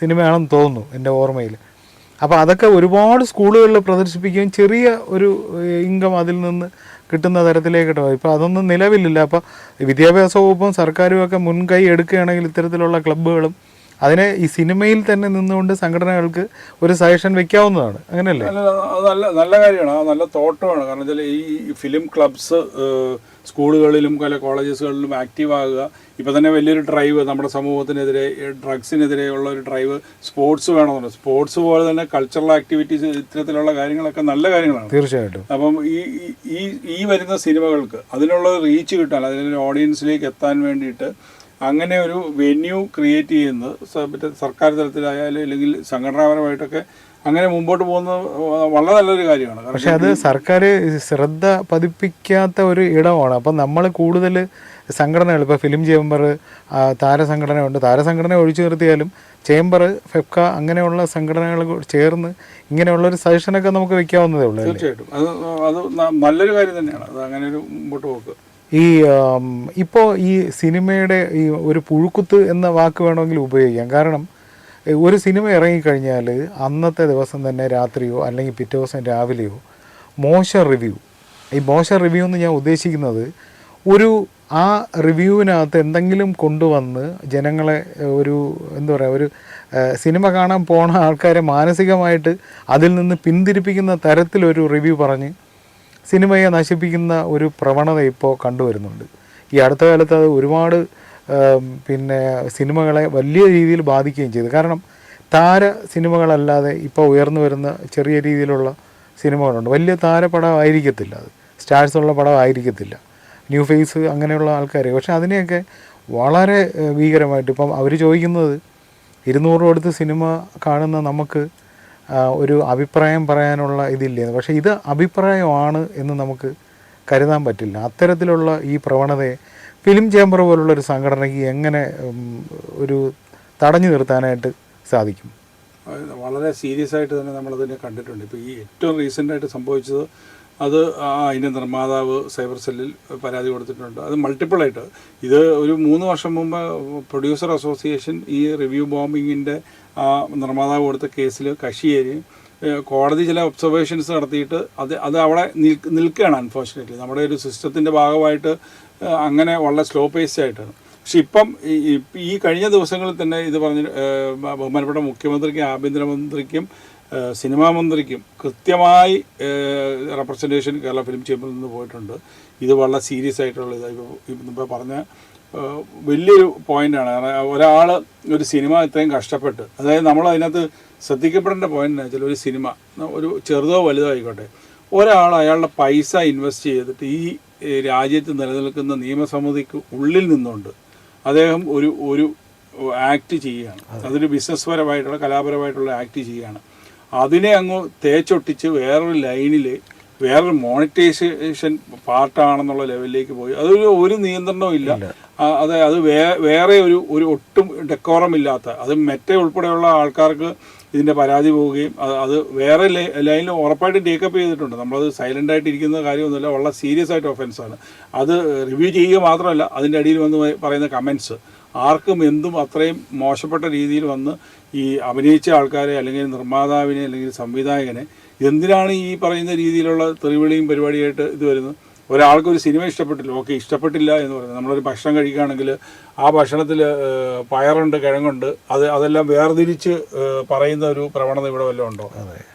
സിനിമയാണെന്ന് തോന്നുന്നു എൻ്റെ ഓർമ്മയിൽ. അപ്പോൾ അതൊക്കെ ഒരുപാട് സ്കൂളുകളിൽ പ്രദർശിപ്പിക്കുകയും ചെറിയ ഒരു ഇൻകം അതിൽ നിന്ന് കിട്ടുന്ന തരത്തിലേക്ക് കേട്ടോ. ഇപ്പോൾ അതൊന്നും നിലവിലില്ല. അപ്പോൾ വിദ്യാഭ്യാസ വകുപ്പും സർക്കാരും ഒക്കെ മുൻകൈ എടുക്കുകയാണെങ്കിൽ ഇത്തരത്തിലുള്ള ക്ലബ്ബുകളും അതിനെ ഈ സിനിമയിൽ തന്നെ നിന്നുകൊണ്ട് സംഘടനകൾക്ക് ഒരു സജഷൻ വെക്കാവുന്നതാണ്. അങ്ങനെയല്ലേ? നല്ല കാര്യമാണ്, ആ നല്ല തോട്ടമാണ്. കാരണം വെച്ചാൽ ഈ ഫിലിം ക്ലബ്സ് സ്കൂളുകളിലും പല കോളേജസുകളിലും ആക്റ്റീവ് ആകുക. ഇപ്പം തന്നെ വലിയൊരു ഡ്രൈവ് നമ്മുടെ സമൂഹത്തിനെതിരെ, ഡ്രഗ്സിനെതിരെയുള്ള ഒരു ഡ്രൈവ്, സ്പോർട്സ് വേണമെന്നുണ്ട്. സ്പോർട്സ് പോലെ തന്നെ കൾച്ചറൽ ആക്ടിവിറ്റീസ്, ഇത്തരത്തിലുള്ള കാര്യങ്ങളൊക്കെ നല്ല കാര്യങ്ങളാണ് തീർച്ചയായിട്ടും. അപ്പം ഈ വരുന്ന സിനിമകൾക്ക് അതിനുള്ള റീച്ച് കിട്ടാൻ, അതിനൊരു ഓഡിയൻസിലേക്ക് എത്താൻ വേണ്ടിയിട്ട് അങ്ങനെ ഒരു വെന്യൂ ക്രിയേറ്റ് ചെയ്യുന്നത് സർക്കാർ തലത്തിലായാലും അല്ലെങ്കിൽ സംഘടനാപരമായിട്ടൊക്കെ അങ്ങനെ മുമ്പോട്ട് പോകുന്നത് വളരെ നല്ലൊരു കാര്യമാണ്. പക്ഷെ അത് സർക്കാർ ശ്രദ്ധ പതിപ്പിക്കാത്ത ഒരു ഇടമാണ്. അപ്പം നമ്മൾ കൂടുതൽ സംഘടനകൾ, ഇപ്പോൾ ഫിലിം ചേംബർ, താരസംഘടനയുണ്ട്, താരസംഘടന ഒഴിച്ചു നിർത്തിയാലും ചേംബർ, ഫെഫ്ക അങ്ങനെയുള്ള സംഘടനകൾ ചേർന്ന് ഇങ്ങനെയുള്ളൊരു സജഷനൊക്കെ നമുക്ക് വെക്കാവുന്നതേ ഉള്ളൂ. തീർച്ചയായിട്ടും അത് നല്ലൊരു കാര്യം തന്നെയാണ്. അത് അങ്ങനെ ഒരു മുമ്പോട്ട് പോക്ക്. ഈ ഇപ്പോൾ ഈ സിനിമയുടെ ഈ ഒരു പുഴുക്കുത്ത് എന്ന വാക്ക് വേണമെങ്കിൽ ഉപയോഗിക്കാം. കാരണം ഒരു സിനിമ ഇറങ്ങിക്കഴിഞ്ഞാൽ അന്നത്തെ ദിവസം തന്നെ രാത്രിയോ അല്ലെങ്കിൽ പിറ്റേ ദിവസം രാവിലെയോ മോശം റിവ്യൂ. ഈ മോശം റിവ്യൂ എന്ന് ഞാൻ ഉദ്ദേശിക്കുന്നത് ആ റിവ്യൂവിനകത്ത് എന്തെങ്കിലും കൊണ്ടുവന്ന് ജനങ്ങളെ ഒരു എന്താ പറയുക, ഒരു സിനിമ കാണാൻ പോണ ആൾക്കാരെ മാനസികമായിട്ട് അതിൽ നിന്ന് പിന്തിരിപ്പിക്കുന്ന തരത്തിലൊരു റിവ്യൂ പറഞ്ഞ് സിനിമയെ നശിപ്പിക്കുന്ന ഒരു പ്രവണത ഇപ്പോൾ കണ്ടുവരുന്നുണ്ട്. ഈ അടുത്ത കാലത്ത് അത് ഒരുപാട് സിനിമകളെ വലിയ രീതിയിൽ ബാധിക്കുകയും ചെയ്തു. കാരണം താര സിനിമകളല്ലാതെ ഇപ്പോൾ ഉയർന്നു വരുന്ന ചെറിയ രീതിയിലുള്ള സിനിമകളുണ്ട്. വലിയ താരപടമായിരിക്കത്തില്ല, അത് സ്റ്റാർസുള്ള പടമായിരിക്കത്തില്ല, ന്യൂ ഫേസ് അങ്ങനെയുള്ള ആൾക്കാർ. പക്ഷെ അതിനെയൊക്കെ വളരെ ഭീകരമായിട്ട് ഇപ്പം അവർ ചോദിക്കുന്നത് 200 കൊടുത്ത് സിനിമ കാണുന്ന നമുക്ക് ഒരു അഭിപ്രായം പറയാനുള്ള ഇതില്ലേ. പക്ഷേ ഇത് അഭിപ്രായമാണ് എന്ന് നമുക്ക് കരുതാൻ പറ്റില്ല. അത്തരത്തിലുള്ള ഈ പ്രവണതയെ ഫിലിം ചേംബർ പോലുള്ളൊരു സംഘടനയ്ക്ക് എങ്ങനെ ഒരു തടഞ്ഞു നിർത്താനായിട്ട് സാധിക്കും? വളരെ സീരിയസ് ആയിട്ട് തന്നെ നമ്മളതിനെ കണ്ടിട്ടുണ്ട്. ഇപ്പോൾ ഈ ഏറ്റവും റീസെൻ്റായിട്ട് സംഭവിച്ചത്, അത് അതിൻ്റെ നിർമ്മാതാവ് സൈബർ സെല്ലിൽ പരാതി കൊടുത്തിട്ടുണ്ട്. അത് മൾട്ടിപ്പിളായിട്ട്. ഇത് ഒരു 3 വർഷം മുമ്പ് പ്രൊഡ്യൂസർ അസോസിയേഷൻ ഈ റിവ്യൂ ബോംബിങ്ങിൻ്റെ നിർമ്മാതാവ് കൊടുത്ത കേസിൽ കക്ഷിയേരിയും കോടതി ചില ഒബ്സർവേഷൻസ് നടത്തിയിട്ട് അത് അവിടെ നിൽക്കുകയാണ്. അൺഫോർച്ചുനേറ്റ്ലി നമ്മുടെ ഒരു സിസ്റ്റത്തിൻ്റെ ഭാഗമായിട്ട് അങ്ങനെ വളരെ സ്ലോ പേസ്ഡ് ആയിട്ടാണ്. പക്ഷെ ഇപ്പം ഈ കഴിഞ്ഞ ദിവസങ്ങളിൽ തന്നെ ഇത് പറഞ്ഞ് ബഹുമാനപ്പെട്ട മുഖ്യമന്ത്രിക്കും ആഭ്യന്തരമന്ത്രിക്കും സിനിമാ മന്ത്രിക്കും കൃത്യമായി റെപ്രസെൻറ്റേഷൻ കേരള ഫിലിം ചേംബറിൽ നിന്ന് പോയിട്ടുണ്ട്. ഇത് വളരെ സീരിയസ് ആയിട്ടുള്ള ഇപ്പോൾ പറഞ്ഞ വലിയൊരു പോയിൻ്റാണ്. കാരണം ഒരാൾ ഒരു സിനിമ ഇത്രയും കഷ്ടപ്പെട്ട്, അതായത് നമ്മൾ അതിനകത്ത് ശ്രദ്ധിക്കപ്പെടേണ്ട പോയിന്റ് എന്ന് വെച്ചാൽ, ഒരു സിനിമ ഒരു ചെറുതോ വലുതോ ആയിക്കോട്ടെ, ഒരാൾ അയാളുടെ പൈസ ഇൻവെസ്റ്റ് ചെയ്തിട്ട് ഈ രാജ്യത്ത് നിലനിൽക്കുന്ന നിയമസമിതിക്ക് ഉള്ളിൽ നിന്നുകൊണ്ട് അദ്ദേഹം ഒരു ആക്ട് ചെയ്യുകയാണ്. അതൊരു ബിസിനസ് പരമായിട്ടുള്ള കലാപരമായിട്ടുള്ള ആക്ട് ചെയ്യുകയാണ്. അതിനെ അങ്ങ് തേച്ചൊട്ടിച്ച് വേറൊരു ലൈനിൽ വേറൊരു മോണിറ്റൈസേഷൻ പാർട്ടാണെന്നുള്ള ലെവലിലേക്ക് പോയി. ഒരു നിയന്ത്രണവും ഇല്ല. അത് വേറെ ഒരു ഒട്ടും ഡെക്കോറം ഇല്ലാത്ത, അത് മെറ്റ ഉൾപ്പെടെയുള്ള ആൾക്കാർക്ക് ഇതിൻ്റെ പരാതി പോവുകയും അത് വേറെ ലൈനിൽ ഉറപ്പായിട്ട് ടേക്കപ്പ് ചെയ്തിട്ടുണ്ട്. നമ്മളത് സൈലൻ്റ് ആയിട്ട് ഇരിക്കുന്ന കാര്യമൊന്നുമില്ല, വളരെ സീരിയസ് ആയിട്ട് ഒഫൻസാണ്. അത് റിവ്യൂ ചെയ്യുക മാത്രമല്ല, അതിൻ്റെ അടിയിൽ വന്ന് പറയുന്ന കമൻറ്റ്സ് ആർക്കും എന്തും അത്രയും മോശപ്പെട്ട രീതിയിൽ വന്ന് ഈ അഭിനയിച്ച ആൾക്കാരെ അല്ലെങ്കിൽ നിർമ്മാതാവിനെ അല്ലെങ്കിൽ സംവിധായകനെ എന്തിനാണ് ഈ പറയുന്ന രീതിയിലുള്ള തെറിവിളിയും പരിപാടിയായിട്ട് ഇത് വരുന്നത്? ഒരാൾക്കൊരു സിനിമ ഇഷ്ടപ്പെട്ടില്ല, ഓക്കെ, ഇഷ്ടപ്പെട്ടില്ല എന്ന് പറയുന്നത്. നമ്മളൊരു ഭക്ഷണം കഴിക്കുകയാണെങ്കിൽ ആ ഭക്ഷണത്തിൽ പയറുണ്ട്, കിഴങ്ങുണ്ട്, അതെല്ലാം വേർതിരിച്ച് പറയുന്ന ഒരു പ്രവണത ഇവിടെ വല്ലതും ഉണ്ടോ?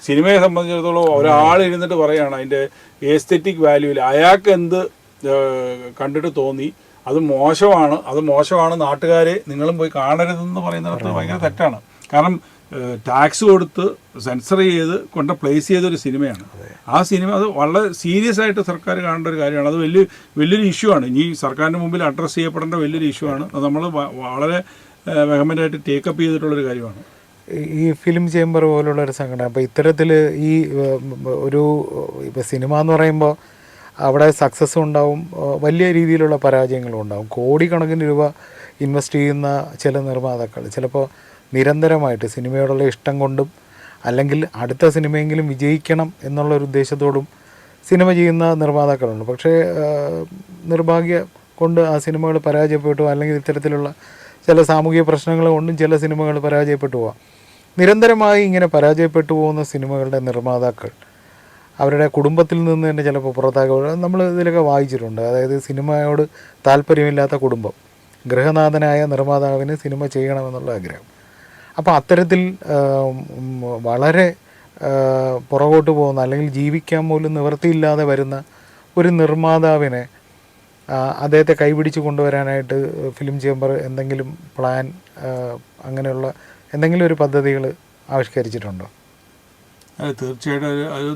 സിനിമയെ സംബന്ധിച്ചിടത്തോളം ഒരാൾ ഇരുന്നിട്ട് പറയുകയാണ് അതിൻ്റെ എസ്തെറ്റിക് വാല്യൂവിൽ അയാൾക്ക് എന്ത് കണ്ടിട്ട് തോന്നി, അത് മോശമാണ്, നാട്ടുകാരെ നിങ്ങളും പോയി കാണരുതെന്ന് പറയുന്നിടത്ത് ഭയങ്കര തെറ്റാണ്. കാരണം ടാക്സ് കൊടുത്ത് സെൻസർ ചെയ്ത് കൊണ്ട് പ്ലേസ് ചെയ്തൊരു സിനിമയാണ്. ആ സിനിമ അത് വളരെ സീരിയസ് ആയിട്ട് സർക്കാർ കാണേണ്ട ഒരു കാര്യമാണ്. അത് വലിയൊരു ഇഷ്യൂ ആണ്. ഇനി സർക്കാരിൻ്റെ മുമ്പിൽ അഡ്രസ്സ് ചെയ്യപ്പെടേണ്ട വലിയൊരു ഇഷ്യൂ ആണ്. അത് നമ്മൾ വളരെ വെഹമെൻ്റായിട്ട് ടേക്കപ്പ് ചെയ്തിട്ടുള്ളൊരു കാര്യമാണ്. ഈ ഫിലിം ചേംബർ പോലുള്ള ഒരു സംഘടന അപ്പോൾ ഇത്തരത്തിൽ ഈ ഇപ്പോൾ സിനിമ എന്ന് പറയുമ്പോൾ അവിടെ സക്സസ്സും ഉണ്ടാവും, വലിയ രീതിയിലുള്ള പരാജയങ്ങളും ഉണ്ടാവും. കോടിക്കണക്കിന് രൂപ ഇൻവെസ്റ്റ് ചെയ്യുന്ന ചില നിർമ്മാതാക്കൾ ചിലപ്പോൾ നിരന്തരമായിട്ട് സിനിമയോടുള്ള ഇഷ്ടം കൊണ്ടും അല്ലെങ്കിൽ അടുത്ത സിനിമയെങ്കിലും വിജയിക്കണം എന്നുള്ളൊരു ഉദ്ദേശത്തോടും സിനിമ ചെയ്യുന്ന നിർമ്മാതാക്കളുണ്ട്. പക്ഷേ നിർഭാഗ്യം കൊണ്ട് ആ സിനിമകൾ പരാജയപ്പെട്ടു, അല്ലെങ്കിൽ ഇത്തരത്തിലുള്ള ചില സാമൂഹിക പ്രശ്നങ്ങൾ കൊണ്ടും ചില സിനിമകൾ പരാജയപ്പെട്ടു പോവാം. നിരന്തരമായി ഇങ്ങനെ പരാജയപ്പെട്ടു പോകുന്ന സിനിമകളുടെ നിർമ്മാതാക്കൾ അവരുടെ കുടുംബത്തിൽ നിന്ന് തന്നെ ചിലപ്പോൾ പുറത്താക്കുക. നമ്മൾ ഇതിലൊക്കെ വായിച്ചിട്ടുണ്ട്. അതായത് സിനിമയോട് താല്പര്യമില്ലാത്ത കുടുംബം, ഗൃഹനാഥനായ നിർമ്മാതാവിന് സിനിമ ചെയ്യണമെന്നുള്ള ആഗ്രഹം. അപ്പോൾ അത്തരത്തിൽ വളരെ പുറകോട്ട് പോകുന്ന, അല്ലെങ്കിൽ ജീവിക്കാൻ പോലും നിവൃത്തിയില്ലാതെ വരുന്ന ഒരു നിർമ്മാതാവിനെ അദ്ദേഹത്തെ കൈപിടിച്ച് കൊണ്ടുവരാനായിട്ട് ഫിലിം ചേംബർ എന്തെങ്കിലും പ്ലാൻ, അങ്ങനെയുള്ള എന്തെങ്കിലും ഒരു പദ്ധതികൾ ആവിഷ്കരിച്ചിട്ടുണ്ടോ? തീർച്ചയായിട്ടും ഒരു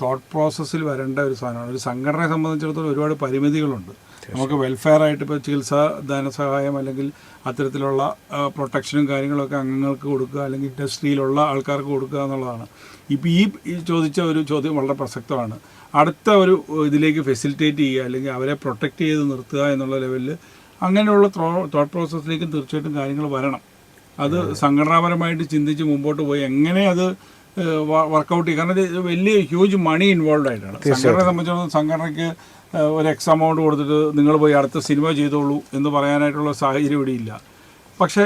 തോട്ട് പ്രോസസ്സിൽ വരേണ്ട ഒരു സാധനമാണ്. ഒരു സംഘടനയെ സംബന്ധിച്ചിടത്തോളം ഒരുപാട് പരിമിതികളുണ്ട്. നമുക്ക് വെൽഫെയർ ആയിട്ട് ഇപ്പോൾ ചികിത്സാ ധനസഹായം അല്ലെങ്കിൽ അത്തരത്തിലുള്ള പ്രൊട്ടക്ഷനും കാര്യങ്ങളൊക്കെ അംഗങ്ങൾക്ക് കൊടുക്കുക, അല്ലെങ്കിൽ ഇൻഡസ്ട്രിയിലുള്ള ആൾക്കാർക്ക് കൊടുക്കുക എന്നുള്ളതാണ്. ഇപ്പോൾ ഈ ചോദിച്ച ഒരു ചോദ്യം വളരെ പ്രസക്തമാണ്. അടുത്ത ഒരു ഇതിലേക്ക് ഫെസിലിറ്റേറ്റ് ചെയ്യുക, അല്ലെങ്കിൽ അവരെ പ്രൊട്ടക്റ്റ് ചെയ്ത് നിർത്തുക എന്നുള്ള ലെവലിൽ അങ്ങനെയുള്ള തോട്ട് പ്രോസസ്സിലേക്കും തീർച്ചയായിട്ടും കാര്യങ്ങൾ വരണം. അത് സംഘടനാപരമായിട്ട് ചിന്തിച്ച് മുമ്പോട്ട് പോയി എങ്ങനെ അത് വർക്കൗട്ട് ചെയ്യും. കാരണം ഇത് വലിയ ഹ്യൂജ് മണി ഇൻവോൾവ് ആയിട്ടാണ്. സംഘടനയെ സംബന്ധിച്ചിടത്തോളം സംഘടനയ്ക്ക് ഒരു എക്സ് എമൗണ്ട് കൊടുത്തിട്ട് നിങ്ങൾ പോയി അടുത്ത സിനിമ ചെയ്തോളൂ എന്ന് പറയാനായിട്ടുള്ള സാഹചര്യം ഇവിടെ ഇല്ല. പക്ഷേ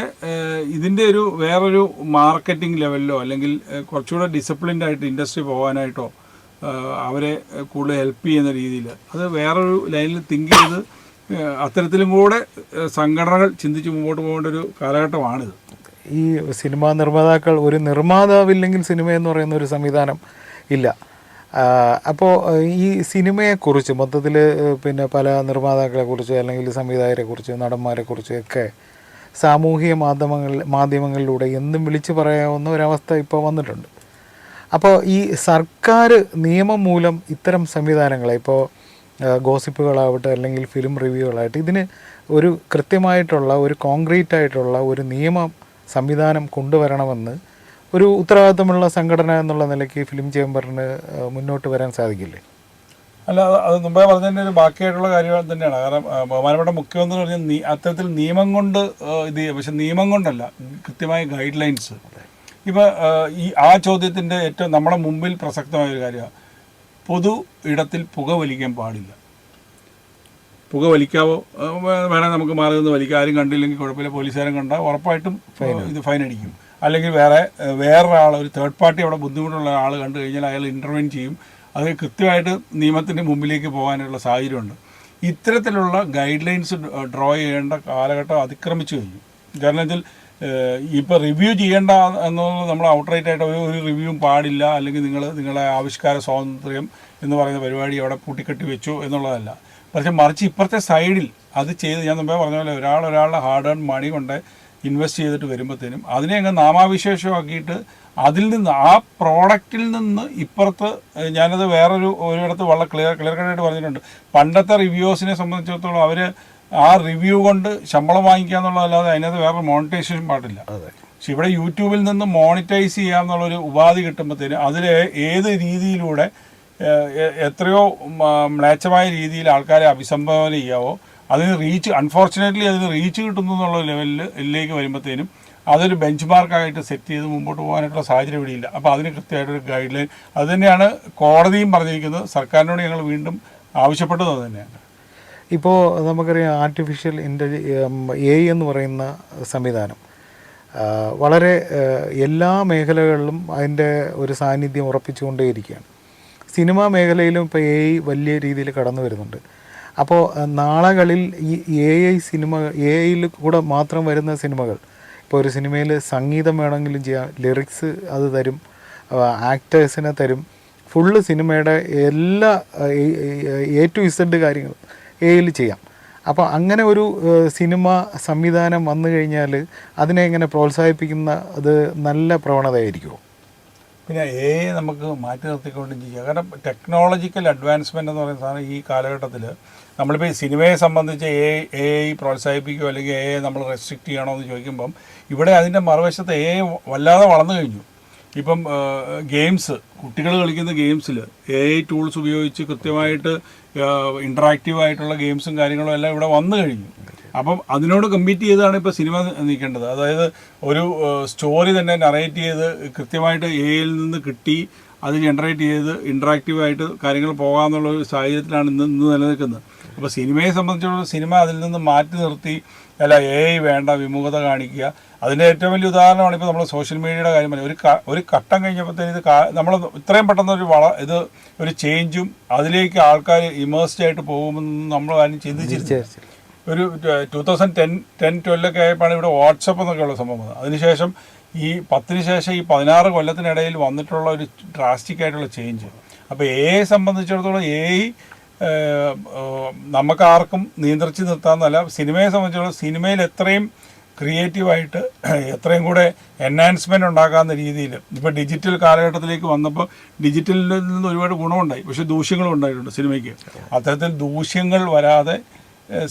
ഇതിൻ്റെ ഒരു വേറൊരു മാർക്കറ്റിംഗ് ലെവലിലോ, അല്ലെങ്കിൽ കുറച്ചുകൂടെ ഡിസിപ്ലിൻഡ് ആയിട്ട് ഇൻഡസ്ട്രി പോകാനായിട്ടോ അവരെ കൂടുതൽ ഹെൽപ്പ് ചെയ്യുന്ന രീതിയിൽ അത് വേറൊരു ലൈനിൽ തിങ്ക് ചെയ്ത് അത്തരത്തിലും കൂടെ സംഘടനകൾ ചിന്തിച്ച് മുമ്പോട്ട് പോകേണ്ട ഒരു കാലഘട്ടമാണിത്. ഈ സിനിമാ നിർമ്മാതാക്കൾ, ഒരു നിർമ്മാതാവില്ലെങ്കിൽ സിനിമ എന്ന് പറയുന്ന ഒരു സംവിധാനം ഇല്ല. അപ്പോൾ ഈ സിനിമയെക്കുറിച്ച് മൊത്തത്തിൽ പിന്നെ പല നിർമ്മാതാക്കളെക്കുറിച്ച്, അല്ലെങ്കിൽ സംവിധായകരെക്കുറിച്ച്, നടന്മാരെക്കുറിച്ച് ഒക്കെ സാമൂഹിക മാധ്യമങ്ങളിലൂടെ എന്തും വിളിച്ചു പറയാവുന്ന ഒരവസ്ഥ ഇപ്പോൾ വന്നിട്ടുണ്ട്. അപ്പോൾ ഈ സർക്കാർ നിയമം മൂലം ഇത്തരം സംവിധാനങ്ങളെ, ഇപ്പോൾ ഗോസിപ്പുകളാവട്ടെ അല്ലെങ്കിൽ ഫിലിം റിവ്യൂകളായിട്ട്, ഇതിന് ഒരു കൃത്യമായിട്ടുള്ള ഒരു കോൺക്രീറ്റ് ആയിട്ടുള്ള ഒരു സംവിധാനം കൊണ്ടുവരണമെന്ന് ഒരു ഉത്തരവാദിത്തമുള്ള സംഘടന എന്നുള്ള നിലയ്ക്ക് ഫിലിം ചേംബറിന് മുന്നോട്ട് വരാൻ സാധിക്കില്ലേ? അല്ല, അത് മുമ്പേ പറഞ്ഞതിൻ്റെ ഒരു ബാക്കിയായിട്ടുള്ള കാര്യം തന്നെയാണ്. കാരണം ബഹുമാനപ്പെട്ട മുഖ്യമന്ത്രി പറഞ്ഞ അത്തരത്തിൽ നിയമം കൊണ്ട് ഇത്, പക്ഷെ നിയമം കൊണ്ടല്ല, കൃത്യമായ ഗൈഡ് ലൈൻസ്. ഇപ്പോൾ ആ ചോദ്യത്തിൻ്റെ ഏറ്റവും നമ്മുടെ മുമ്പിൽ പ്രസക്തമായൊരു കാര്യമാണ്, പൊതു ഇടത്തിൽ പുക വലിക്കാൻ പാടില്ല. പുക വലിക്കാവോ, വേണമെങ്കിൽ നമുക്ക് മാറി നിന്ന് വലിക്കാം, ആരും കണ്ടില്ലെങ്കിൽ കുഴപ്പമില്ല, പോലീസുകാരും കണ്ടാൽ ഉറപ്പായിട്ടും ഇത് ഫൈൻ അടിക്കും. അല്ലെങ്കിൽ വേറൊരാൾ, ഒരു തേർഡ് പാർട്ടി അവിടെ ബുദ്ധിമുട്ടുള്ള ആൾ കണ്ടു കഴിഞ്ഞാൽ അയാൾ ഇൻ്റർവെൻ ചെയ്യും. അത് കൃത്യമായിട്ട് നിയമത്തിൻ്റെ മുമ്പിലേക്ക് പോകാനുള്ള സാഹചര്യമുണ്ട്. ഇത്തരത്തിലുള്ള ഗൈഡ് ലൈൻസ് ഡ്രോ ചെയ്യേണ്ട കാലഘട്ടം അതിക്രമിച്ചു കഴിഞ്ഞു. കാരണം ഇതിൽ ഇപ്പോൾ റിവ്യൂ ചെയ്യേണ്ട എന്നുള്ളത് നമ്മൾ ഔട്ട്റൈറ്റ് ആയിട്ട് ഒരു റിവ്യൂവും പാടില്ല, അല്ലെങ്കിൽ നിങ്ങളെ ആവിഷ്കാര സ്വാതന്ത്ര്യം എന്ന് പറയുന്ന പരിപാടി അവിടെ പൂട്ടിക്കെട്ടി വെച്ചു എന്നുള്ളതല്ല. പക്ഷെ മറിച്ച് ഇപ്പുറത്തെ സൈഡിൽ അത് ചെയ്ത്, ഞാൻ മുമ്പേ പറഞ്ഞ പോലെ ഒരാളുടെ ഹാർഡ് ഏൺ മണി കൊണ്ട് ഇൻവെസ്റ്റ് ചെയ്തിട്ട് വരുമ്പോഴത്തേനും അതിനെ അങ്ങ് നാമാവിശേഷമാക്കിയിട്ട് അതിൽ നിന്ന്, ആ പ്രോഡക്റ്റിൽ നിന്ന് ഇപ്പുറത്ത്, ഞാനത് ഒരിടത്ത് വളരെ ക്ലിയർ കട്ടായിട്ട് പറഞ്ഞിട്ടുണ്ട്. പണ്ടത്തെ റിവ്യൂസിനെ സംബന്ധിച്ചിടത്തോളം അവർ ആ റിവ്യൂ കൊണ്ട് ശമ്പളം വാങ്ങിക്കുക എന്നുള്ളതല്ലാതെ അതിനകത്ത് വേറെ മോണിറ്റൈസേഷൻ പാടില്ല. പക്ഷെ ഇവിടെ യൂട്യൂബിൽ നിന്ന് മോണിറ്റൈസ് ചെയ്യാമെന്നുള്ളൊരു ഉപാധി കിട്ടുമ്പോഴത്തേനും അതിൽ ഏത് രീതിയിലൂടെ എത്രയോ മ്ലേച്ഛമായ രീതിയിൽ ആൾക്കാരെ അഭിസംബോധന ചെയ്യാവോ, അതിന് അൺഫോർച്ചുനേറ്റ്ലി അതിന് റീച്ച് കിട്ടുന്നു എന്നുള്ള ലെവലിലേക്ക് വരുമ്പോഴത്തേനും അതൊരു ബെഞ്ച് മാർക്കായിട്ട് സെറ്റ് ചെയ്ത് മുമ്പോട്ട് പോകാനായിട്ടുള്ള സാഹചര്യം ഇവിടെയില്ല. അപ്പോൾ അതിന് കൃത്യമായിട്ടൊരു ഗൈഡ് ലൈൻ, അതുതന്നെയാണ് കോടതിയും പറഞ്ഞിരിക്കുന്നത്. സർക്കാരിനോട് ഞങ്ങൾ വീണ്ടും ആവശ്യപ്പെട്ടത് അത് തന്നെയാണ്. ഇപ്പോൾ നമുക്കറിയാം, ആർട്ടിഫിഷ്യൽ AI എന്ന് പറയുന്ന സംവിധാനം വളരെ എല്ലാ മേഖലകളിലും അതിൻ്റെ ഒരു സാന്നിധ്യം ഉറപ്പിച്ചുകൊണ്ടേയിരിക്കുകയാണ്. സിനിമാ മേഖലയിലും ഇപ്പോൾ AI വലിയ രീതിയിൽ കടന്നു വരുന്നുണ്ട്. അപ്പോൾ നാളുകളിൽ ഈ AIയിൽ കൂടെ മാത്രം വരുന്ന സിനിമകൾ, ഇപ്പോൾ ഒരു സിനിമയിൽ സംഗീതം വേണമെങ്കിലും ചെയ്യാം, ലിറിക്സ് അത് തരും, ആക്ടേഴ്സിനെ തരും, ഫുള്ള് സിനിമയുടെ എല്ലാ A to Z കാര്യങ്ങളും AIയിൽ ചെയ്യാം. അപ്പോൾ അങ്ങനെ ഒരു സിനിമ സംവിധാനം വന്നു കഴിഞ്ഞാൽ അതിനെ എങ്ങനെ പ്രോത്സാഹിപ്പിക്കുന്ന അത് നല്ല പ്രവണതയായിരിക്കുമോ? പിന്നെ AI നമുക്ക് മാറ്റി നിർത്തിക്കൊണ്ടും ചെയ്യാം. കാരണം ടെക്നോളജിക്കൽ അഡ്വാൻസ്മെൻ്റ് എന്ന് പറയുന്ന സാധനം ഈ കാലഘട്ടത്തിൽ നമ്മളിപ്പോൾ ഈ സിനിമയെ സംബന്ധിച്ച് AI പ്രോത്സാഹിപ്പിക്കുകയോ അല്ലെങ്കിൽ AI നമ്മൾ റെസ്ട്രിക്റ്റ് ചെയ്യണോ എന്ന് ചോദിക്കുമ്പം ഇവിടെ അതിൻ്റെ മറുവശത്ത് AI വല്ലാതെ വളർന്നു കഴിഞ്ഞു. ഇപ്പം ഗെയിംസ്, കുട്ടികൾ കളിക്കുന്ന ഗെയിംസിൽ AI ടൂൾസ് ഉപയോഗിച്ച് കൃത്യമായിട്ട് ഇൻട്രാക്റ്റീവ് ആയിട്ടുള്ള ഗെയിംസും കാര്യങ്ങളും എല്ലാം ഇവിടെ വന്നു കഴിഞ്ഞു. അപ്പം അതിനോട് കമ്പീറ്റ് ചെയ്താണ് ഇപ്പോൾ സിനിമ നിൽക്കേണ്ടത്. അതായത് ഒരു സ്റ്റോറി തന്നെ നറേറ്റ് ചെയ്ത് കൃത്യമായിട്ട് AIയിൽ നിന്ന് കിട്ടി അത് ജനറേറ്റ് ചെയ്ത് ഇൻട്രാക്റ്റീവായിട്ട് കാര്യങ്ങൾ പോകാമെന്നുള്ള ഒരു സാഹചര്യത്തിലാണ് ഇന്ന് നിലനിൽക്കുന്നത്. അപ്പോൾ സിനിമയെ സംബന്ധിച്ചിടത്തോളം സിനിമ അതിൽ നിന്ന് മാറ്റി നിർത്തി അല്ല വേണ്ട വിമുഖത കാണിക്കുക. അതിൻ്റെ ഏറ്റവും വലിയ ഉദാഹരണമാണ് ഇപ്പോൾ നമ്മൾ സോഷ്യൽ മീഡിയയുടെ കാര്യം പറഞ്ഞത്. ഒരു ഘട്ടം കഴിഞ്ഞപ്പോഴത്തേന് ഇത് നമ്മൾ ഇത്രയും പെട്ടെന്ന് ഇത് ഒരു ചേഞ്ചും അതിലേക്ക് ആൾക്കാർ ഇമേഴ്സ്ഡ് ആയിട്ട് പോകുമെന്ന് നമ്മൾ ആരും ചിന്തിച്ചിരുന്നു. ഒരു 2010-12 ആയപ്പോഴാണ് ഇവിടെ വാട്സപ്പ് എന്നൊക്കെയുള്ള സംഭവം വന്നത്. അതിനുശേഷം ഈ 10 ശേഷം ഈ 16 കൊല്ലത്തിനിടയിൽ വന്നിട്ടുള്ള ഒരു ഡ്രാസ്റ്റിക് ആയിട്ടുള്ള ചേഞ്ച്. അപ്പോൾ സംബന്ധിച്ചിടത്തോളം നമുക്ക് ആർക്കും നിയന്ത്രിച്ച് നിർത്താമെന്നല്ല, സിനിമയെ സംബന്ധിച്ചിടത്തോളം സിനിമയിൽ എത്രയും ക്രിയേറ്റീവായിട്ട് എത്രയും കൂടെ എൻഹാൻസ്മെൻറ്റ് ഉണ്ടാക്കാവുന്ന രീതിയിൽ ഇപ്പോൾ ഡിജിറ്റൽ കാലഘട്ടത്തിലേക്ക് വന്നപ്പോൾ ഡിജിറ്റലിൽ നിന്ന് ഒരുപാട് ഗുണമുണ്ടായി, പക്ഷേ ദൂഷ്യങ്ങളും ഉണ്ടായിട്ടുണ്ട് സിനിമയ്ക്ക്. അത്തരത്തിൽ ദൂഷ്യങ്ങൾ വരാതെ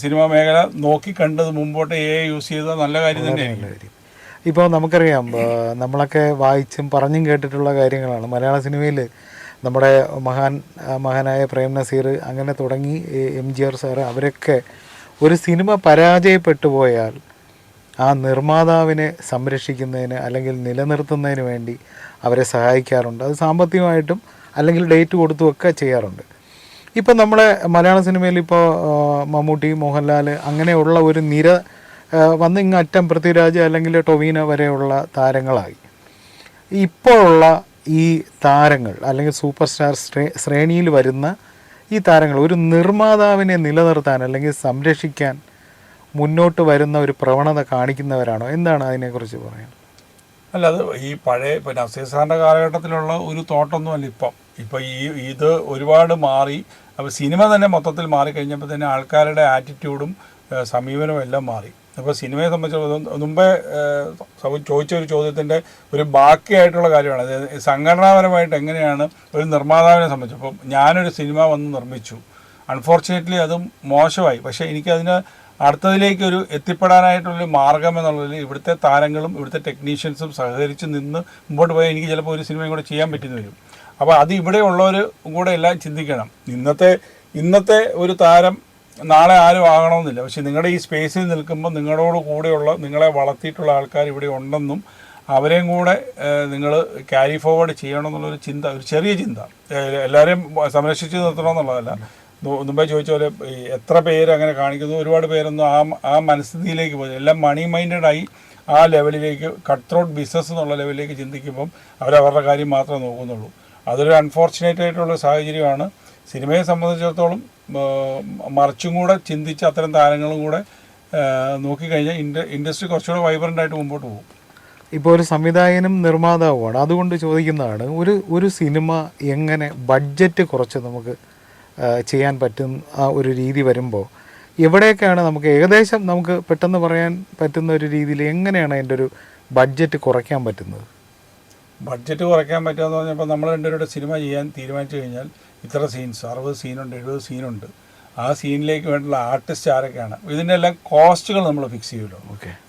സിനിമാ മേഖല നോക്കിക്കണ്ടത് മുമ്പോട്ട് യൂസ് ചെയ്തത് നല്ല കാര്യം തന്നെയാണ്. ഇപ്പോൾ നമുക്കറിയാം, നമ്മളൊക്കെ വായിച്ചും പറഞ്ഞും കേട്ടിട്ടുള്ള കാര്യങ്ങളാണ്. മലയാള സിനിമയിൽ നമ്മുടെ മഹാനായ പ്രേം നസീർ അങ്ങനെ തുടങ്ങി MGR സാറ് അവരൊക്കെ ഒരു സിനിമ പരാജയപ്പെട്ടു പോയാൽ ആ നിർമ്മാതാവിനെ സംരക്ഷിക്കുന്നതിന് അല്ലെങ്കിൽ നിലനിർത്തുന്നതിന് വേണ്ടി അവരെ സഹായിക്കാറുണ്ട്. അത് സാമ്പത്തികമായിട്ടും അല്ലെങ്കിൽ ഡേറ്റ് കൊടുത്തുമൊക്കെ ചെയ്യാറുണ്ട്. ഇപ്പം നമ്മളെ മലയാള സിനിമയിൽ ഇപ്പോൾ മമ്മൂട്ടി, മോഹൻലാൽ അങ്ങനെയുള്ള ഒരു നിര വന്ന് അറ്റം പൃഥ്വിരാജ് അല്ലെങ്കിൽ ടൊവിനോ വരെയുള്ള താരങ്ങളായി. ഇപ്പോഴുള്ള ഈ താരങ്ങൾ അല്ലെങ്കിൽ സൂപ്പർ സ്റ്റാർ ശ്രേണിയിൽ വരുന്ന ഈ താരങ്ങൾ ഒരു നിർമ്മാതാവിനെ നിലനിർത്താൻ അല്ലെങ്കിൽ സംരക്ഷിക്കാൻ മുന്നോട്ട് വരുന്ന ഒരു പ്രവണത കാണിക്കുന്നവരാണോ? എന്താണ് അതിനെക്കുറിച്ച് പറയാൻ? അല്ല, അത് ഈ പഴയ ഇപ്പോൾ നസീർ സാറിൻ്റെ കാലഘട്ടത്തിലുള്ള ഒരു തോട്ടൊന്നും അല്ല ഇപ്പം ഇത് ഒരുപാട് മാറി. അപ്പോൾ സിനിമ തന്നെ മൊത്തത്തിൽ മാറിക്കഴിഞ്ഞപ്പോൾ തന്നെ ആൾക്കാരുടെ ആറ്റിറ്റ്യൂഡും സമീപനവും എല്ലാം മാറി. അപ്പോൾ സിനിമയെ സംബന്ധിച്ചിടത്തോളം മുമ്പേ ചോദിച്ച ഒരു ചോദ്യത്തിൻ്റെ ഒരു ബാക്കിയായിട്ടുള്ള കാര്യമാണ്. അതായത് സംഘടനാപരമായിട്ട് എങ്ങനെയാണ് ഒരു നിർമ്മാതാവിനെ സംബന്ധിച്ച്. അപ്പോൾ ഞാനൊരു സിനിമ വന്ന് നിർമ്മിച്ചു, അൺഫോർച്ചുനേറ്റ്ലി അതും മോശമായി. പക്ഷേ എനിക്കതിന് അടുത്തതിലേക്ക് എത്തിപ്പെടാനായിട്ടുള്ളൊരു മാർഗം എന്നുള്ളതിൽ ഇവിടുത്തെ താരങ്ങളും ഇവിടുത്തെ ടെക്നീഷ്യൻസും സഹകരിച്ച് നിന്ന് മുമ്പോട്ട് പോയാൽ എനിക്ക് ചിലപ്പോൾ ഒരു സിനിമയും കൂടെ ചെയ്യാൻ പറ്റുന്ന വരും. അപ്പോൾ അത് ഇവിടെ ഉള്ളവർ കൂടെ എല്ലാം ചിന്തിക്കണം. ഇന്നത്തെ ഒരു താരം നാളെ ആരും ആകണമെന്നില്ല. പക്ഷെ നിങ്ങളുടെ ഈ സ്പേസിൽ നിൽക്കുമ്പോൾ നിങ്ങളോട് കൂടെയുള്ള നിങ്ങളെ വളർത്തിയിട്ടുള്ള ആൾക്കാർ ഇവിടെ ഉണ്ടെന്നും അവരെയും കൂടെ നിങ്ങൾ ക്യാരി ഫോർവേഡ് ചെയ്യണമെന്നുള്ളൊരു ചിന്ത, ഒരു ചെറിയ ചിന്ത, എല്ലാവരെയും സംരക്ഷിച്ച് നിർത്തണമെന്നുള്ളതല്ല. മുമ്പേ ചോദിച്ച പോലെ എത്ര പേര് അങ്ങനെ കാണിക്കുന്നു, ഒരുപാട് പേരൊന്നും ആ മനസ്ഥിതിയിലേക്ക് പോയി എല്ലാം മണി മൈൻഡഡായി ആ ലെവലിലേക്ക് കട്ട് ത്രോട്ട് ബിസിനസ് എന്നുള്ള ലെവലിലേക്ക് ചിന്തിക്കുമ്പം അവരവരുടെ കാര്യം മാത്രമേ നോക്കുന്നുള്ളൂ. അതൊരു അൺഫോർച്ചുനേറ്റ് ആയിട്ടുള്ള സാഹചര്യമാണ്. സിനിമയെ സംബന്ധിച്ചിടത്തോളം മറിച്ചും കൂടെ ചിന്തിച്ച് അത്തരം താരങ്ങളും കൂടെ നോക്കിക്കഴിഞ്ഞാൽ ഇൻഡസ്ട്രി കുറച്ചുകൂടെ വൈബ്രൻ്റ് ആയിട്ട് മുമ്പോട്ട് പോകും. ഇപ്പോൾ ഒരു സംവിധായകനും നിർമ്മാതാവുമാണ്, അതുകൊണ്ട് ചോദിക്കുന്നതാണ്, ഒരു സിനിമ എങ്ങനെ ബഡ്ജറ്റ് കുറച്ച് നമുക്ക് ചെയ്യാൻ പറ്റുന്ന ആ ഒരു രീതി വരുമ്പോൾ എവിടെയൊക്കെയാണ് നമുക്ക് ഏകദേശം നമുക്ക് പെട്ടെന്ന് പറയാൻ പറ്റുന്ന ഒരു രീതിയിൽ എങ്ങനെയാണ് അതിൻ്റെ ഒരു ബഡ്ജറ്റ് കുറയ്ക്കാൻ പറ്റുന്നത്? ബഡ്ജറ്റ് കുറയ്ക്കാൻ പറ്റുമെന്ന് പറഞ്ഞപ്പോൾ നമ്മൾ രണ്ടുപേരുടെ സിനിമ ചെയ്യാൻ തീരുമാനിച്ചു കഴിഞ്ഞാൽ ഇത്ര സീൻസ് 60 സീനുണ്ട്, 70 സീനുണ്ട്. ആ സീനിലേക്ക് വേണ്ടുള്ള ആർട്ടിസ്റ്റ് ആരൊക്കെയാണ്, ഇതിൻ്റെ എല്ലാം കോസ്റ്റുകൾ നമ്മൾ ഫിക്സ് ചെയ്യുമല്ലോ.